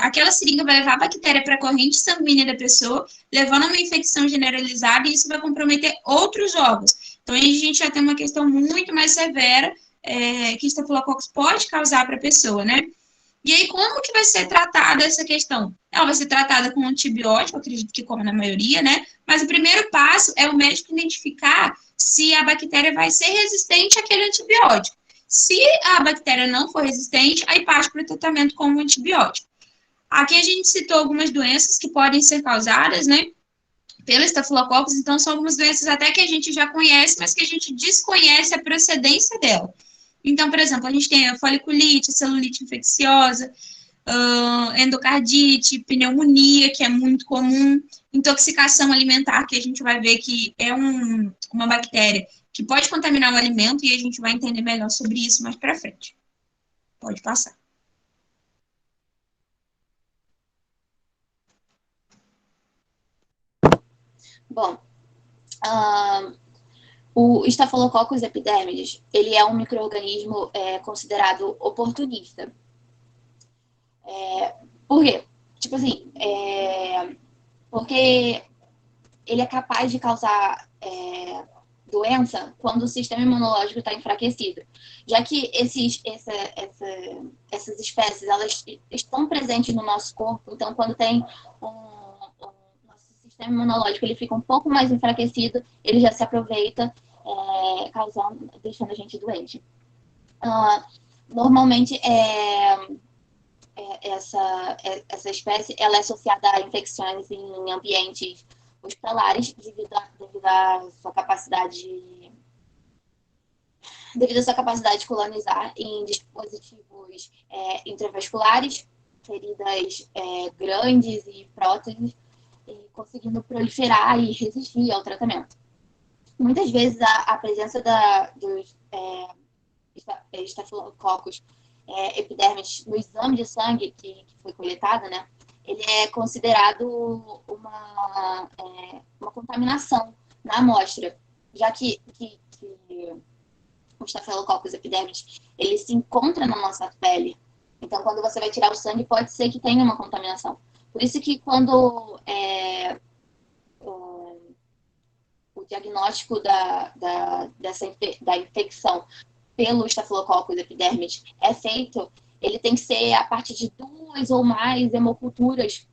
aquela seringa vai levar a bactéria para a corrente sanguínea da pessoa, levando a uma infecção generalizada, e isso vai comprometer outros órgãos. Então, aí a gente já tem uma questão muito mais severa que Staphylococcus pode causar para a pessoa, né? E aí, como que vai ser tratada essa questão? Ela vai ser tratada com antibiótico, acredito que como na maioria, né? Mas o primeiro passo é o médico identificar se a bactéria vai ser resistente àquele antibiótico. Se a bactéria não for resistente, aí parte para o tratamento com o antibiótico. Aqui a gente citou algumas doenças que podem ser causadas, né, pelo Staphylococcus, então são algumas doenças até que a gente já conhece, mas que a gente desconhece a procedência dela. Então, por exemplo, a gente tem a foliculite, celulite infecciosa, endocardite, pneumonia, que é muito comum, intoxicação alimentar, que a gente vai ver que é uma bactéria que pode contaminar o alimento, e a gente vai entender melhor sobre isso mais para frente. Pode passar. Bom, o Staphylococcus epidermidis, ele é um micro-organismo considerado oportunista. Por quê? Tipo assim, porque ele é capaz de causar doença quando o sistema imunológico está enfraquecido. Já que essas espécies, elas estão presentes no nosso corpo, então quando tem nosso sistema imunológico ele fica um pouco mais enfraquecido, ele já se aproveita, deixando a gente doente. Normalmente, essa espécie ela é associada a infecções em ambientes hospitalares devido à sua capacidade de colonizar em dispositivos intravasculares, feridas grandes e próteses, e conseguindo proliferar e resistir ao tratamento. Muitas vezes a presença dos Staphylococcus epidermidis no exame de sangue que foi coletado, né, ele é considerado uma contaminação na amostra, já que o Staphylococcus epidermidis, ele se encontra na nossa pele. Então, quando você vai tirar o sangue, pode ser que tenha uma contaminação. Por isso que quando o diagnóstico da infecção pelo Staphylococcus epidermidis é feito, ele tem que ser a partir de 2 ou mais hemoculturas,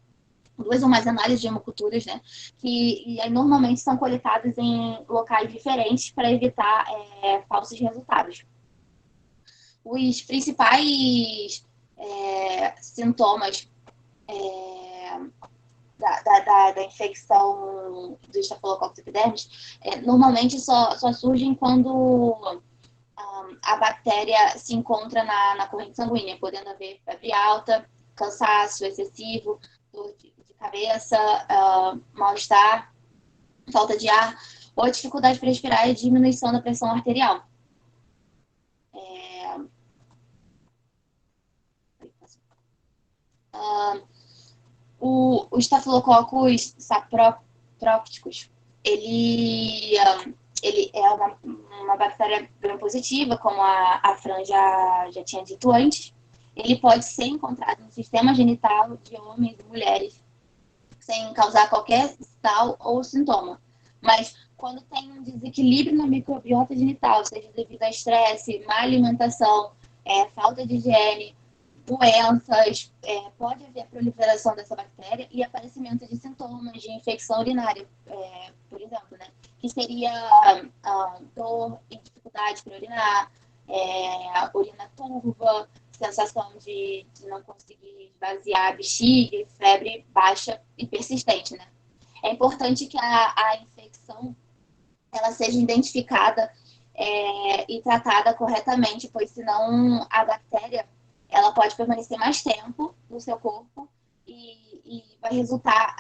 2 ou mais análises de hemoculturas, né? E aí, normalmente são coletadas em locais diferentes para evitar falsos resultados. Os principais sintomas da infecção do Staphylococcus epidermidis, normalmente só surgem quando a bactéria se encontra na corrente sanguínea, podendo haver febre alta, cansaço excessivo, dor de cabeça, mal-estar, falta de ar, ou dificuldade para respirar e diminuição da pressão arterial. O Staphylococcus saproptóticos, ele é uma bactéria gram-positiva, como a Fran já tinha dito antes. Ele pode ser encontrado no sistema genital de homens e mulheres, sem causar qualquer sinal ou sintoma. Mas quando tem um desequilíbrio na microbiota genital, seja devido a estresse, má alimentação, falta de higiene, doenças, pode haver proliferação dessa bactéria e aparecimento de sintomas de infecção urinária, por exemplo, né? Que seria dor e dificuldade para urinar, urina turva, sensação de não conseguir esvaziar a bexiga, febre baixa e persistente, né? É importante que a infecção ela seja identificada e tratada corretamente, pois senão a bactéria ela pode permanecer mais tempo no seu corpo e vai resultar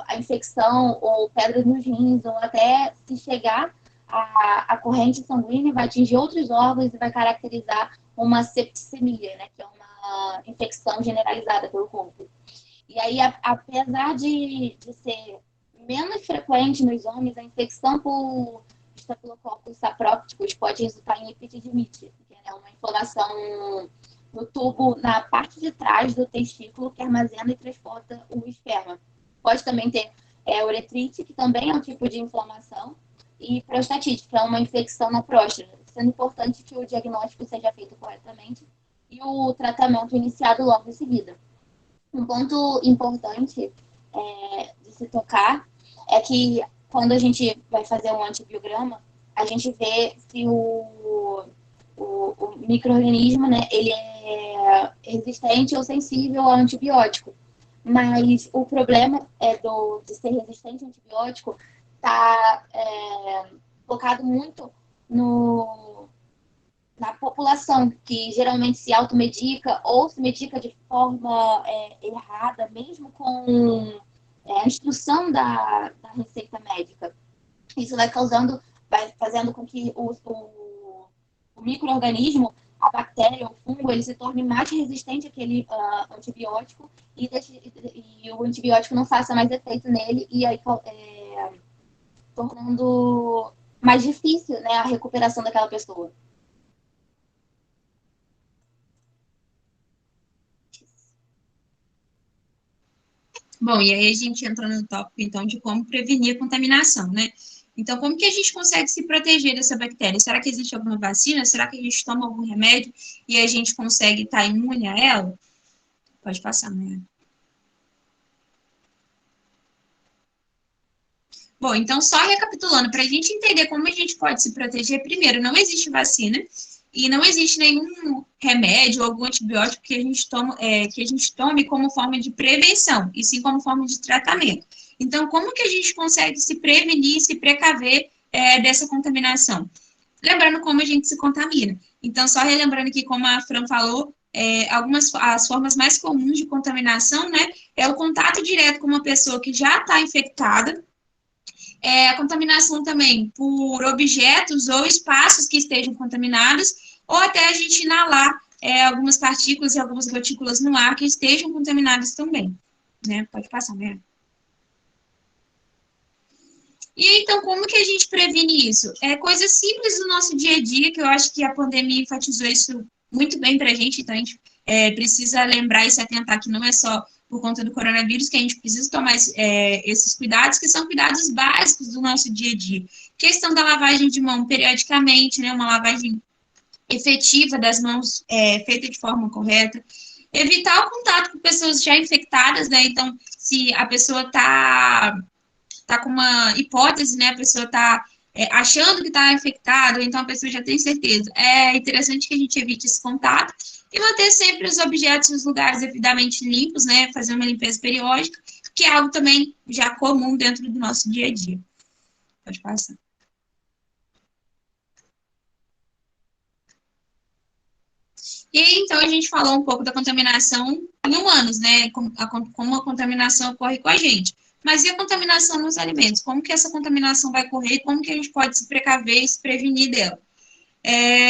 a infecção ou pedras nos rins, ou até se chegar a corrente sanguínea vai atingir outros órgãos e vai caracterizar uma septicemia, né, que é uma infecção generalizada pelo corpo. E aí, apesar de ser menos frequente nos homens, a infecção por Staphylococcus sapropticus pode resultar em epididimite, que é uma inflamação no tubo, na parte de trás do testículo, que armazena e transporta o esperma. Pode também ter uretrite, que também é um tipo de inflamação, e prostatite, que é uma infecção na próstata, sendo importante que o diagnóstico seja feito corretamente e o tratamento iniciado logo em seguida. Um ponto importante de se tocar é que quando a gente vai fazer um antibiograma, a gente vê se o micro-organismo, né, ele é resistente ou sensível ao antibiótico. Mas o problema de ser resistente ao antibiótico está focado muito na população, que geralmente se automedica ou se medica de forma errada, mesmo com a instrução da receita médica. Isso vai fazendo com que o micro-organismo, a bactéria, o fungo, ele se torne mais resistente àquele antibiótico e o antibiótico não faça mais efeito nele, e aí tornando mais difícil, né, a recuperação daquela pessoa. Bom, e aí a gente entra no tópico, então, de como prevenir a contaminação, né? Então, como que a gente consegue se proteger dessa bactéria? Será que existe alguma vacina? Será que a gente toma algum remédio e a gente consegue estar imune a ela? Pode passar, né? Bom, então, só recapitulando, para a gente entender como a gente pode se proteger, primeiro, não existe vacina e não existe nenhum remédio ou algum antibiótico que a gente tome como forma de prevenção, e sim como forma de tratamento. Então, como que a gente consegue se prevenir, se precaver dessa contaminação? Lembrando como a gente se contamina. Então, só relembrando aqui, como a Fran falou, as formas mais comuns de contaminação, né, é o contato direto com uma pessoa que já está infectada, a contaminação também por objetos ou espaços que estejam contaminados, ou até a gente inalar algumas partículas e algumas gotículas no ar que estejam contaminadas também, né? Pode passar, né? E então, como que a gente previne isso? Coisas simples do nosso dia a dia, que eu acho que a pandemia enfatizou isso muito bem para a gente, então a gente precisa lembrar e se atentar que não é só por conta do coronavírus que a gente precisa tomar esses cuidados, que são cuidados básicos do nosso dia a dia. Questão da lavagem de mão periodicamente, né, uma lavagem efetiva das mãos, feita de forma correta. Evitar o contato com pessoas já infectadas, né, então, se a pessoa está com uma hipótese, né, a pessoa está achando que está infectada, ou então a pessoa já tem certeza. É interessante que a gente evite esse contato e manter sempre os objetos nos lugares devidamente limpos, né, fazer uma limpeza periódica, que é algo também já comum dentro do nosso dia a dia. Pode passar. E aí, então, a gente falou um pouco da contaminação em humanos, né? Como a contaminação ocorre com a gente. Mas e a contaminação nos alimentos? Como que essa contaminação vai ocorrer e como que a gente pode se precaver e se prevenir dela?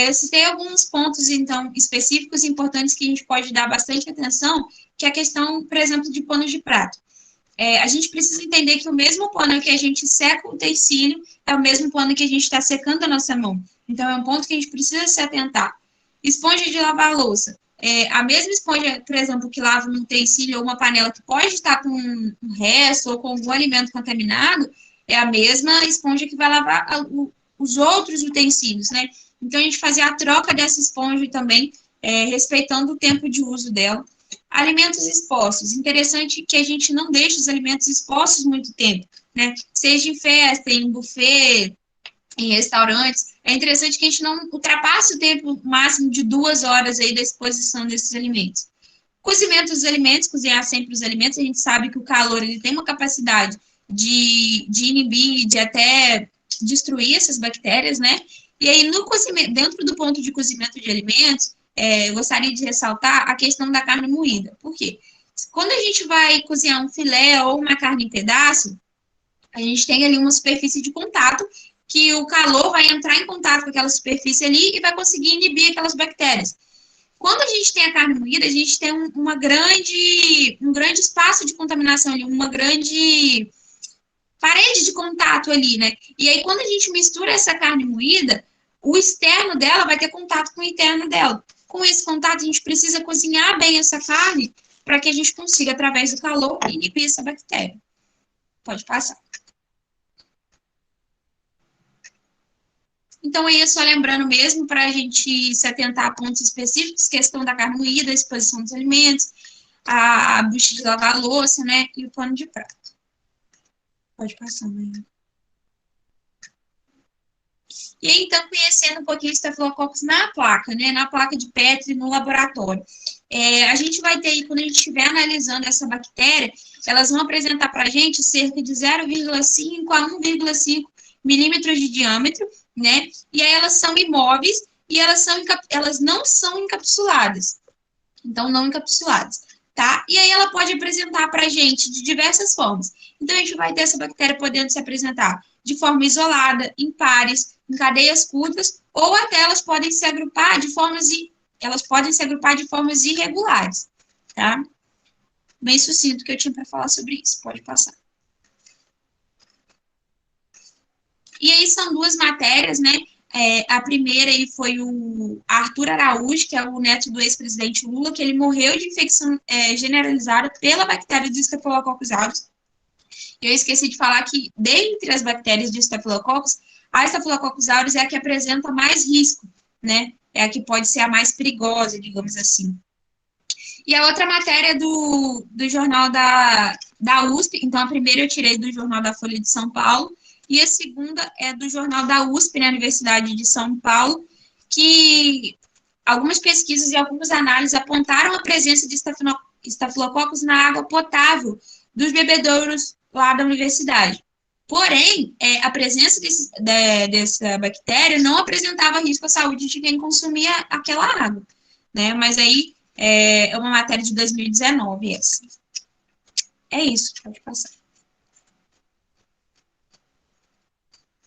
Eu citei alguns pontos, então, específicos e importantes que a gente pode dar bastante atenção, que é a questão, por exemplo, de panos de prato. A gente precisa entender que o mesmo pano que a gente seca o utensílio é o mesmo pano que a gente está secando a nossa mão. Então, é um ponto que a gente precisa se atentar. Esponja de lavar louça. A mesma esponja, por exemplo, que lava um utensílio ou uma panela que pode estar com um resto ou com algum alimento contaminado, é a mesma esponja que vai lavar os outros utensílios, né? Então, a gente fazer a troca dessa esponja também, respeitando o tempo de uso dela. Alimentos expostos. Interessante que a gente não deixe os alimentos expostos muito tempo, né? Seja em festa, em buffet, em restaurantes. É interessante que a gente não ultrapasse o tempo máximo de 2 horas aí da exposição desses alimentos. Cozimento dos alimentos, cozinhar sempre os alimentos. A gente sabe que o calor ele tem uma capacidade de inibir, de até destruir essas bactérias, né? E aí, no cozimento, dentro do ponto de cozimento de alimentos, eu gostaria de ressaltar a questão da carne moída. Por quê? Quando a gente vai cozinhar um filé ou uma carne em pedaço, a gente tem ali uma superfície de contato que o calor vai entrar em contato com aquela superfície ali e vai conseguir inibir aquelas bactérias. Quando a gente tem a carne moída, a gente tem um grande espaço de contaminação ali, uma grande parede de contato ali, né? E aí, quando a gente mistura essa carne moída, o externo dela vai ter contato com o interno dela. Com esse contato, a gente precisa cozinhar bem essa carne para que a gente consiga, através do calor, inibir essa bactéria. Pode passar. Então, aí é só lembrando mesmo para a gente se atentar a pontos específicos, questão da carne moída, a exposição dos alimentos, a bucha de lavar a louça, né, e o pano de prato. Pode passar, mãe. E aí, então, conhecendo um pouquinho o estafilococcus na placa, né, na placa de Petri, no laboratório. A gente vai ter aí, quando a gente estiver analisando essa bactéria, elas vão apresentar para a gente cerca de 0,5 a 1,5 milímetros de diâmetro, né? E aí elas são imóveis e elas não são encapsuladas. Então, não encapsuladas, tá? E aí ela pode apresentar para a gente de diversas formas. Então, a gente vai ter essa bactéria podendo se apresentar de forma isolada, em pares, em cadeias curtas, ou até elas podem se agrupar de formas irregulares, tá? Bem sucinto que eu tinha para falar sobre isso. Pode passar. E aí são 2 matérias, né? A primeira aí foi o Arthur Araújo, que é o neto do ex-presidente Lula, que ele morreu de infecção generalizada pela bactéria do Staphylococcus aureus. Eu esqueci de falar que, dentre as bactérias de Staphylococcus, a Staphylococcus aureus é a que apresenta mais risco, né? É a que pode ser a mais perigosa, digamos assim. E a outra matéria do jornal da USP, então a primeira eu tirei do jornal da Folha de São Paulo, e a segunda é do jornal da USP, na Universidade de São Paulo, que algumas pesquisas e algumas análises apontaram a presença de estafilococcus na água potável dos bebedouros lá da universidade. Porém, a presença dessa bactéria não apresentava risco à saúde de quem consumia aquela água, né? Mas aí é uma matéria de 2019 essa. É isso, pode passar.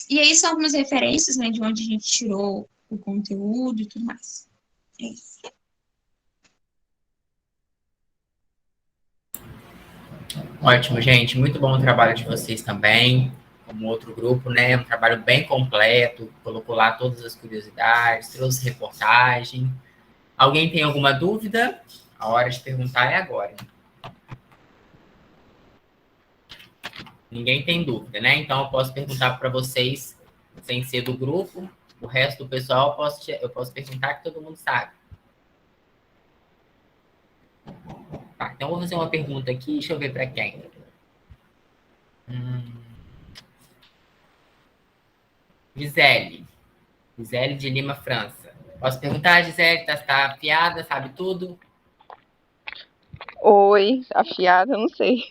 E aí são algumas referências, né, de onde a gente tirou o conteúdo e tudo mais. É isso. Ótimo, gente. Muito bom o trabalho de vocês também, como outro grupo, né? Um trabalho bem completo, colocou lá todas as curiosidades, trouxe reportagem. Alguém tem alguma dúvida? A hora de perguntar é agora. Ninguém tem dúvida, né? Então, eu posso perguntar para vocês, sem ser do grupo, o resto do pessoal, eu posso perguntar que todo mundo sabe. Tá, então, eu vou fazer uma pergunta aqui, deixa eu ver para quem. Gisele de Lima, França. Posso perguntar, Gisele? Tá afiada, sabe tudo? Oi, afiada, não sei.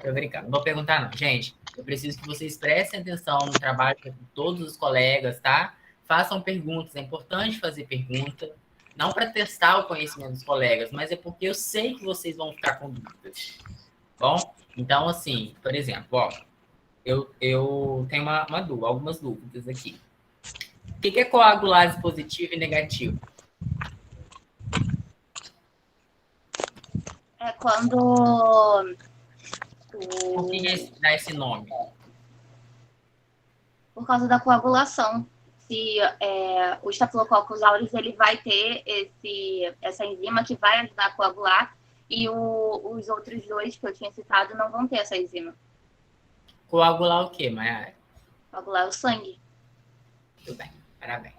Tô brincando, não vou perguntar não. Gente, eu preciso que vocês prestem atenção no trabalho de todos os colegas, tá? Façam perguntas, é importante fazer pergunta, não para testar o conhecimento dos colegas, mas é porque eu sei que vocês vão ficar com dúvidas. Bom, então, assim, por exemplo, ó, eu tenho algumas dúvidas aqui. O que é coagulase positivo e negativo? É quando Por que dá esse nome? por causa da coagulação. Se o Staphylococcus aureus ele vai ter essa enzima que vai ajudar a coagular e os outros dois que eu tinha citado não vão ter essa enzima. Coagular o quê, Mayara? Coagular o sangue. Muito bem, parabéns.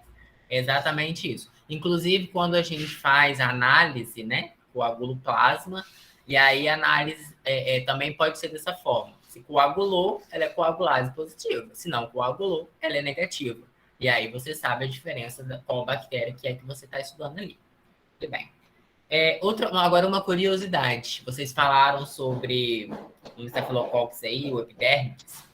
É exatamente isso. Inclusive, quando a gente faz análise, né, coagula o plasma, e aí a análise também pode ser dessa forma. Se coagulou, ela é coagulase positiva. Se não coagulou, ela é negativa. E aí você sabe a diferença qual bactéria que é que você está estudando ali. Muito bem. Agora uma curiosidade. Vocês falaram sobre o Staphylococcus aí, o epidermidis,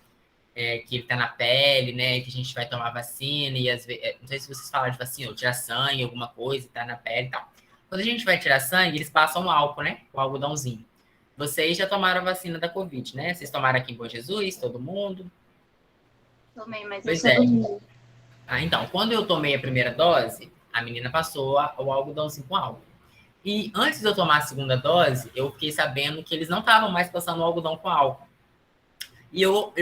que ele está na pele, né? Que a gente vai tomar vacina e às vezes, não sei se vocês falaram de vacina, ou tirar sangue, alguma coisa, está na pele e tal. Quando a gente vai tirar sangue, eles passam álcool, né? O algodãozinho. Vocês já tomaram a vacina da Covid, né? Vocês tomaram aqui em Bom Jesus, todo mundo? Tomei, mas Pois eu é. sou Então, quando eu tomei a primeira dose, a menina passou o algodãozinho com álcool. E antes de eu tomar a segunda dose, eu fiquei sabendo que eles não estavam mais passando o algodão com álcool. E eu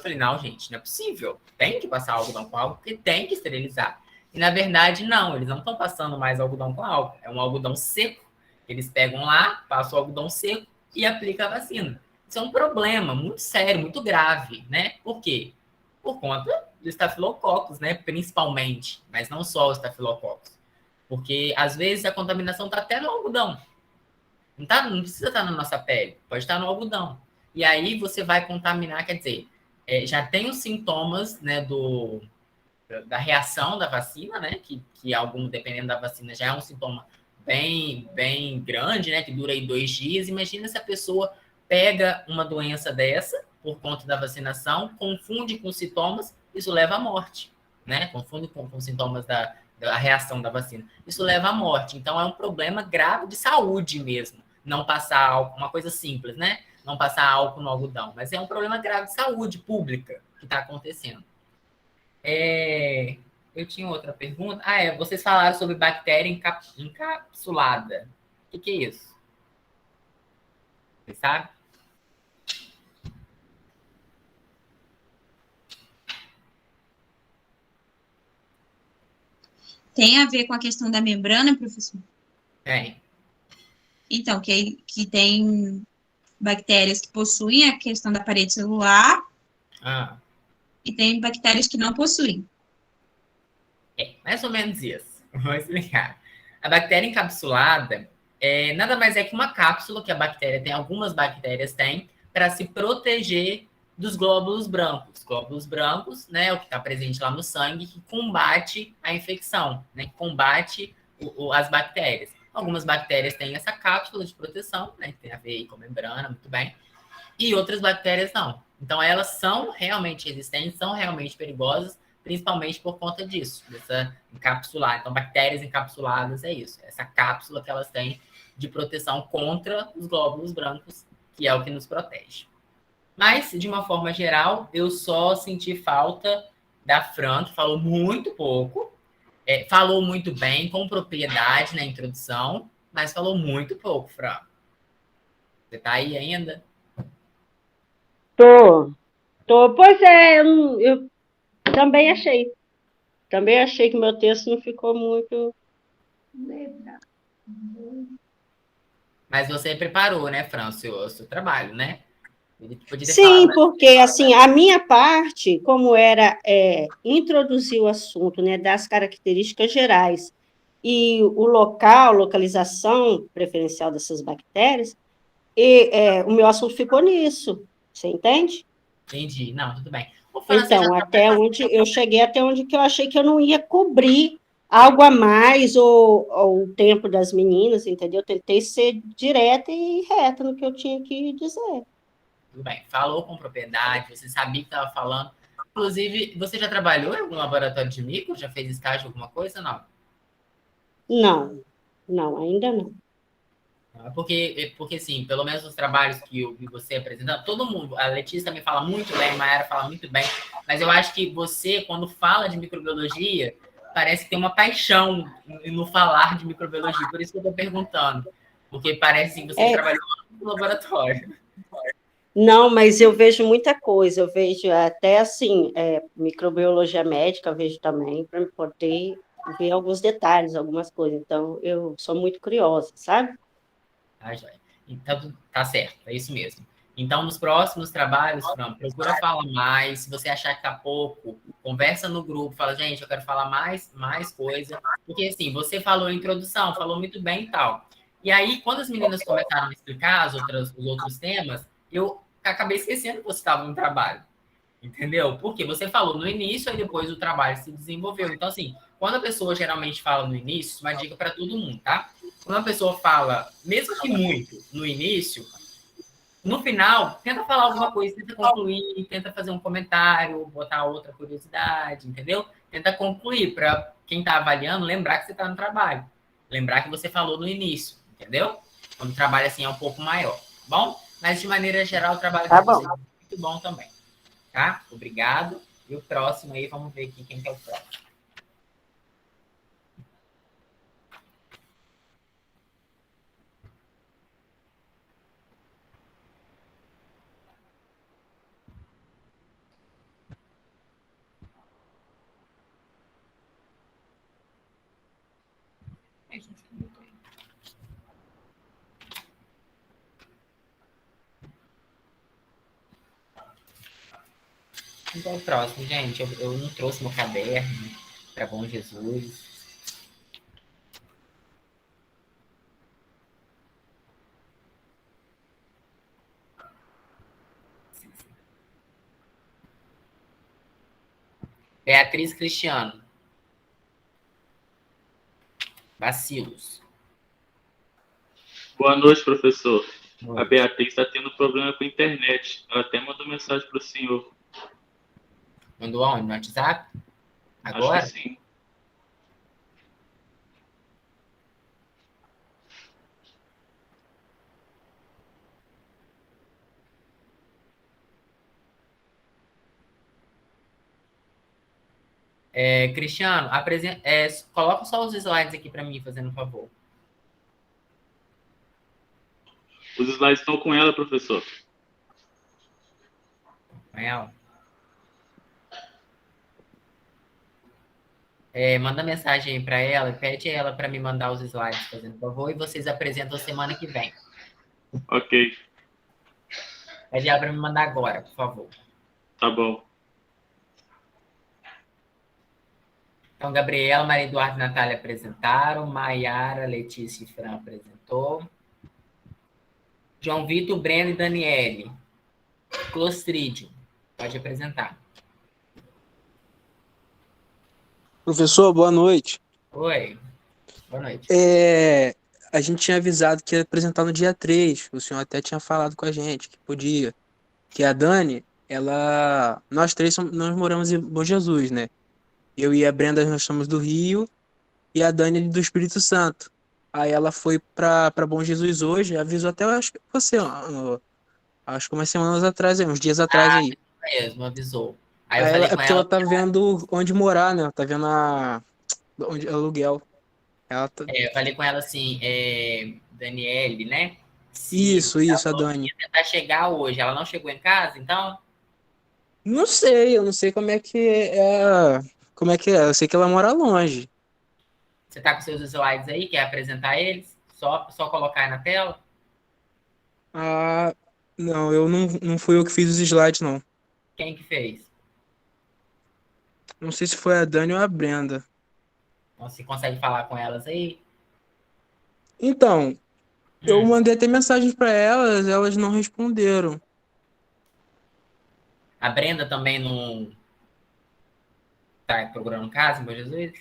falei, não, gente, não é possível. Tem que passar algodão com álcool, porque tem que esterilizar. E, na verdade, não, eles não estão passando mais algodão com álcool. É um algodão seco. Eles pegam lá, passam o algodão seco e aplicam a vacina. Isso é um problema muito sério, muito grave, né? Por quê? Por conta do estafilococcus, né? Principalmente, mas não só o estafilococcus. Porque, às vezes, a contaminação está até no algodão. Não precisa estar na nossa pele, pode estar no algodão. E aí você vai contaminar, quer dizer, já tem os sintomas, né, da reação da vacina, né, que dependendo da vacina, já é um sintoma bem, bem grande, né, que dura aí 2 dias. Imagina se a pessoa pega uma doença dessa, por conta da vacinação, confunde com sintomas, isso leva à morte, né, confunde com sintomas da reação da vacina. Isso leva à morte. Então, é um problema grave de saúde mesmo. Não passar álcool, uma coisa simples, né? Não passar álcool no algodão. Mas é um problema grave de saúde pública que está acontecendo. Eu tinha outra pergunta. Vocês falaram sobre bactéria encapsulada. O que é isso? Você sabe? Tem a ver com a questão da membrana, professor? Tem. Então, que tem bactérias que possuem a questão da parede celular e tem bactérias que não possuem. Mais ou menos isso. Vou explicar. A bactéria encapsulada nada mais é que uma cápsula que a bactéria tem, algumas bactérias têm, para se proteger dos glóbulos brancos. Glóbulos brancos, né, é o que está presente lá no sangue, que combate a infecção, né, que combate as bactérias. Algumas bactérias têm essa cápsula de proteção, né, que tem a ver aí com a membrana, muito bem, e outras bactérias não. Então, elas são realmente resistentes, são realmente perigosas, principalmente por conta disso, dessa encapsular. Então, bactérias encapsuladas é isso, essa cápsula que elas têm de proteção contra os glóbulos brancos, que é o que nos protege. Mas, de uma forma geral, eu só senti falta da Fran, que falou muito pouco, falou muito bem, com propriedade na introdução, mas falou muito pouco, Fran. Você tá aí ainda? Tô. Pois eu também achei. Também achei que meu texto não ficou muito legal. Mas você preparou, né, Fran, o seu trabalho, né? Sim, porque assim, a minha parte, como era introduzir o assunto, né, das características gerais e o localização preferencial dessas bactérias, o meu assunto ficou nisso, você entende? Entendi, não, tudo bem. Então, eu cheguei até onde que eu achei que eu não ia cobrir algo a mais, ou o tempo das meninas, entendeu? Eu tentei ser direta e reta no que eu tinha que dizer. Tudo bem. Falou com propriedade, você sabia o que estava falando. Inclusive, você já trabalhou em algum laboratório de micro? Já fez estágio, alguma coisa? Não. Não, não, ainda não. Porque assim, pelo menos os trabalhos que eu vi você apresentando, todo mundo, a Letícia também fala muito bem, a Mayara fala muito bem, mas eu acho que você, quando fala de microbiologia, parece que tem uma paixão no falar de microbiologia, por isso que eu estou perguntando, porque parece que você trabalhou no laboratório. Não, mas eu vejo muita coisa, eu vejo até assim, microbiologia médica, eu vejo também, para poder ver alguns detalhes, algumas coisas. Então, eu sou muito curiosa, sabe? Tá, joia. Então, tá certo, é isso mesmo. Então, nos próximos trabalhos, Fran, procura falar mais. Se você achar que tá pouco, conversa no grupo, fala, gente, eu quero falar mais coisa. Porque, assim, você falou a introdução, falou muito bem e tal. E aí, quando as meninas começaram a explicar os outros temas, eu acabei esquecendo que você estava no trabalho. Entendeu? Porque você falou no início, aí depois o trabalho se desenvolveu. Então, assim, quando a pessoa geralmente fala no início, uma dica para todo mundo, tá? Quando a pessoa fala, mesmo que muito, no início, no final, tenta falar alguma coisa, tenta concluir, tenta fazer um comentário, botar outra curiosidade, entendeu? Tenta concluir para quem está avaliando lembrar que você está no trabalho. Lembrar que você falou no início, entendeu? Quando o trabalho assim é um pouco maior, tá bom? Mas de maneira geral, o trabalho de vocês é muito bom também, tá? Obrigado. E o próximo aí, vamos ver aqui quem que é o próximo. Então, o próximo, gente, eu não trouxe meu caderno para Bom Jesus. Beatriz Cristiano. Bacilos. Boa noite, professor. Boa A noite. Beatriz está tendo problema com a internet. Ela até mandou mensagem para o senhor. Mandou aonde? No WhatsApp? Agora? Acho que sim. Cristiano, coloca só os slides aqui para mim, fazendo um favor. Os slides estão com ela, professor. Com ela. Manda mensagem aí para ela e pede ela para me mandar os slides, fazendo um favor, e vocês apresentam semana que vem. Ok, Pede ela para me mandar agora, por favor. tá bom. Então, Gabriela, Maria Eduardo e Natália apresentaram. Maiara, Letícia e Fran apresentou. João Vitor, Breno e Daniele. Clostridium. Pode apresentar. Professor, boa noite. Oi. Boa noite. A gente tinha avisado que ia apresentar no dia 3. O senhor até tinha falado com a gente que podia. Que a Dani, nós três nós moramos em Bom Jesus, né? Eu e a Brenda, nós somos do Rio, e a Dani do Espírito Santo. Aí ela foi para Bom Jesus hoje, avisou até, acho que você, acho que umas semanas atrás, uns dias atrás aí. Mesmo, avisou. Aí eu Aí falei é com porque ela. ela tá vendo onde morar, né? Ela tá vendo onde aluguel. Eu falei com ela assim, Daniele, né? Isso, a Dani. Ia tentar chegar hoje. Ela não chegou em casa, então? Não sei, eu não sei como é que é. Como é que é? Eu sei que ela mora longe. Você tá com seus slides aí? Quer apresentar eles? Só colocar aí na tela? Ah, não, não fui eu que fiz os slides, não. Quem que fez? Não sei se foi a Dani ou a Brenda. Então, você consegue falar com elas aí? Então, eu mandei até mensagens para elas, elas não responderam. A Brenda também não tá procurando casa em Bom Jesus?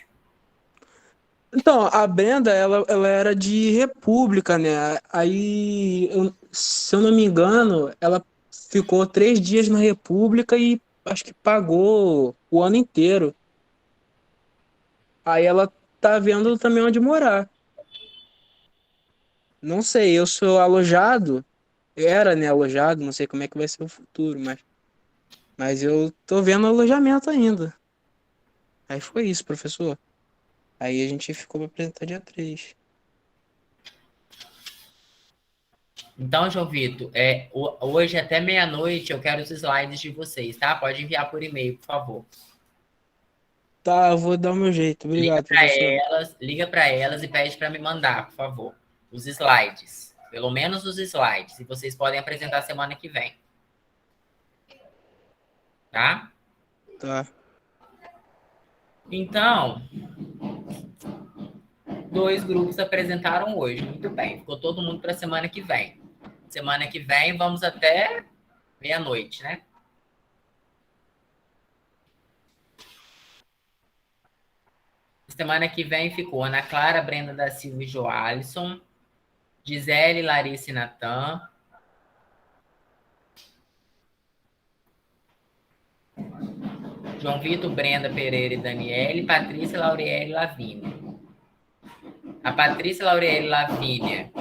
Então, a Brenda, ela era de República, né? Aí, se eu não me engano, ela ficou 3 dias na República e acho que pagou o ano inteiro. Aí ela tá vendo também onde morar. Não sei, eu sou alojado, era, né, alojado, não sei como é que vai ser o futuro, mas eu tô vendo alojamento ainda. Aí foi isso, professor. Aí a gente ficou pra apresentar dia 3. Então, João Vitor, hoje até meia-noite eu quero os slides de vocês, tá? Pode enviar por e-mail, por favor. Tá, eu vou dar o meu jeito. Obrigado, professor. Liga para elas e pede para me mandar, por favor, os slides. Pelo menos os slides. E vocês podem apresentar semana que vem. Tá? Tá. Então, 2 grupos apresentaram hoje. Muito bem. Ficou todo mundo para semana que vem. Semana que vem vamos até meia-noite, né? Semana que vem ficou Ana Clara, Brenda da Silva e Joalisson, Gisele, Larissa e Natan, João Vitor, Brenda, Pereira e Daniele, Patrícia, Lauriele e Lavínia. A Patrícia, Lauriele e Lavínia,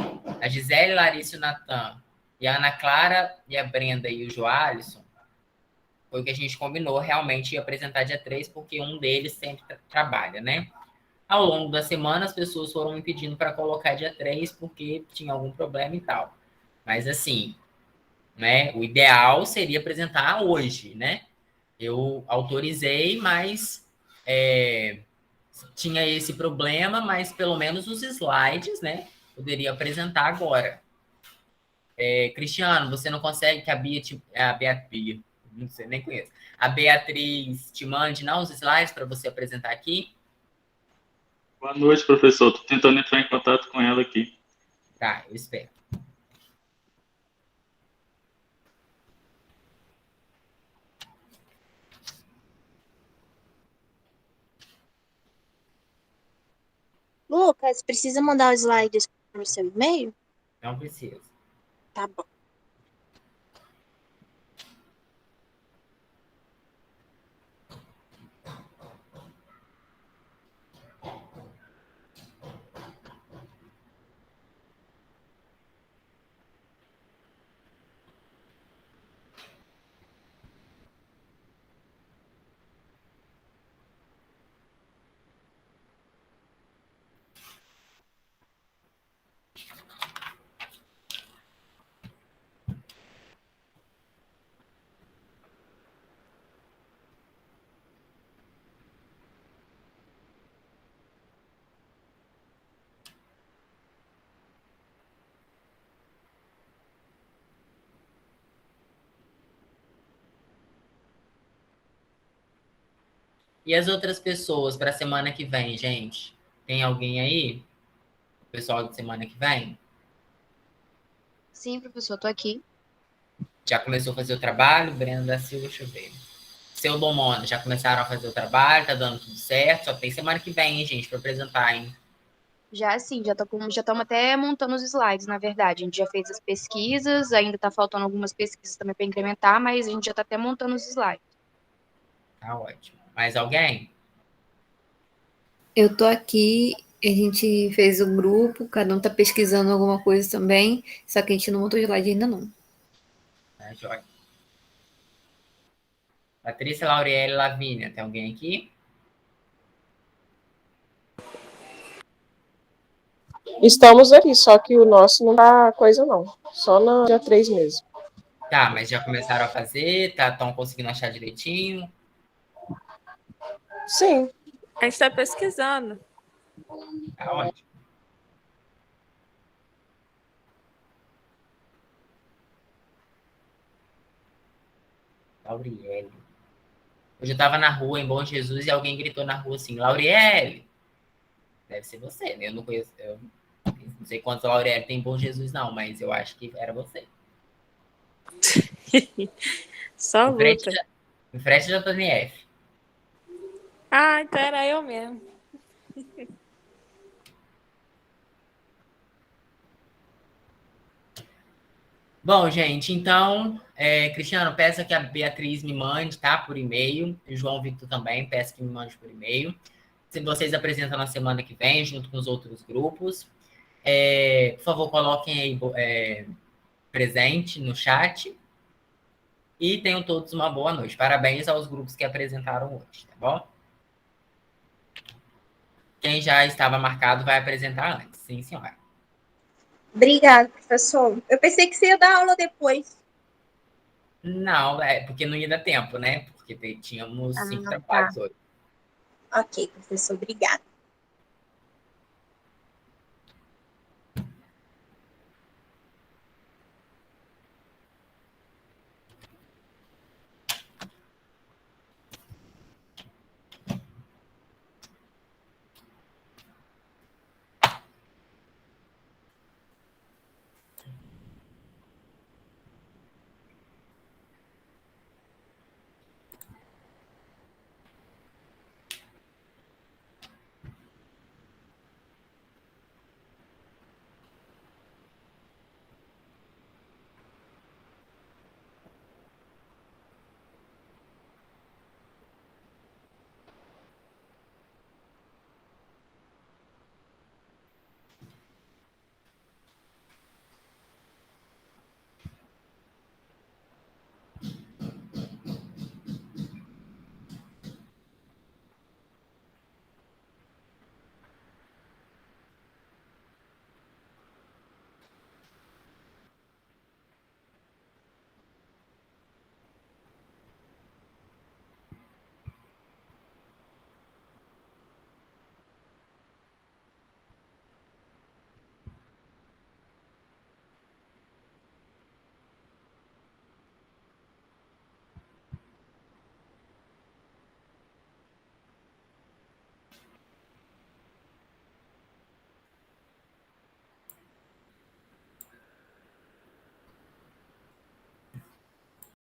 a Gisele, Larissa e o Natan, e a Ana Clara e a Brenda e o Joalisson, foi o que a gente combinou, realmente ia apresentar dia 3, porque um deles sempre trabalha, né? Ao longo da semana, as pessoas foram me pedindo para colocar dia 3, porque tinha algum problema e tal. Mas, assim, né, o ideal seria apresentar hoje, né? Eu autorizei, mas tinha esse problema, mas pelo menos os slides, né? Poderia apresentar agora. Cristiano, você não consegue que a Beatriz, não sei, nem conheço. A Beatriz te mande, não, os slides para você apresentar aqui? Boa noite, professor. Estou tentando entrar em contato com ela aqui. Tá, eu espero. Lucas, precisa mandar os slides no seu e-mail? Não precisa. Tá bom. E as outras pessoas para a semana que vem, gente? Tem alguém aí? O pessoal de semana que vem? Sim, professor, tô aqui. Já começou a fazer o trabalho? Brenda da Silva, deixa eu ver. Seu Domona, já começaram a fazer o trabalho? Tá dando tudo certo? Só tem semana que vem, hein, gente, para apresentar, hein? Já sim, já estamos até montando os slides, na verdade. A gente já fez as pesquisas, ainda está faltando algumas pesquisas também para incrementar, mas a gente já está até montando os slides. Tá ótimo. Mais alguém? Eu tô aqui, a gente fez um grupo, cada um tá pesquisando alguma coisa também, só que a gente não montou slide ainda não. Tá, joia. Patrícia, Lauriele, Lavínia, tem alguém aqui? Estamos ali, só que o nosso não dá coisa não, só no dia 3 mesmo. Tá, mas já começaram a fazer? Estão conseguindo achar direitinho? Sim. A gente está pesquisando. Tá ótimo. Lauriele. Hoje eu estava na rua, em Bom Jesus, e alguém gritou na rua assim, Lauriele! Deve ser você, né? Eu não conheço, eu não sei quantos Lauriele tem em Bom Jesus, não, mas eu acho que era você. Só luta. Em frente da JNF. Ah, então era eu mesmo. Bom, gente, então, Cristiano, peço que a Beatriz me mande, tá? Por e-mail. E o João Vitor também, peço que me mande por e-mail. Se vocês apresentam na semana que vem, junto com os outros grupos. Por favor, coloquem aí presente no chat. E tenham todos uma boa noite. Parabéns aos grupos que apresentaram hoje, tá bom? Quem já estava marcado vai apresentar antes. Sim, senhora. Obrigada, professor. Eu pensei que você ia dar aula depois. Não, porque não ia dar tempo, né? Porque tínhamos 5 trabalhos hoje. Ok, professor, obrigada.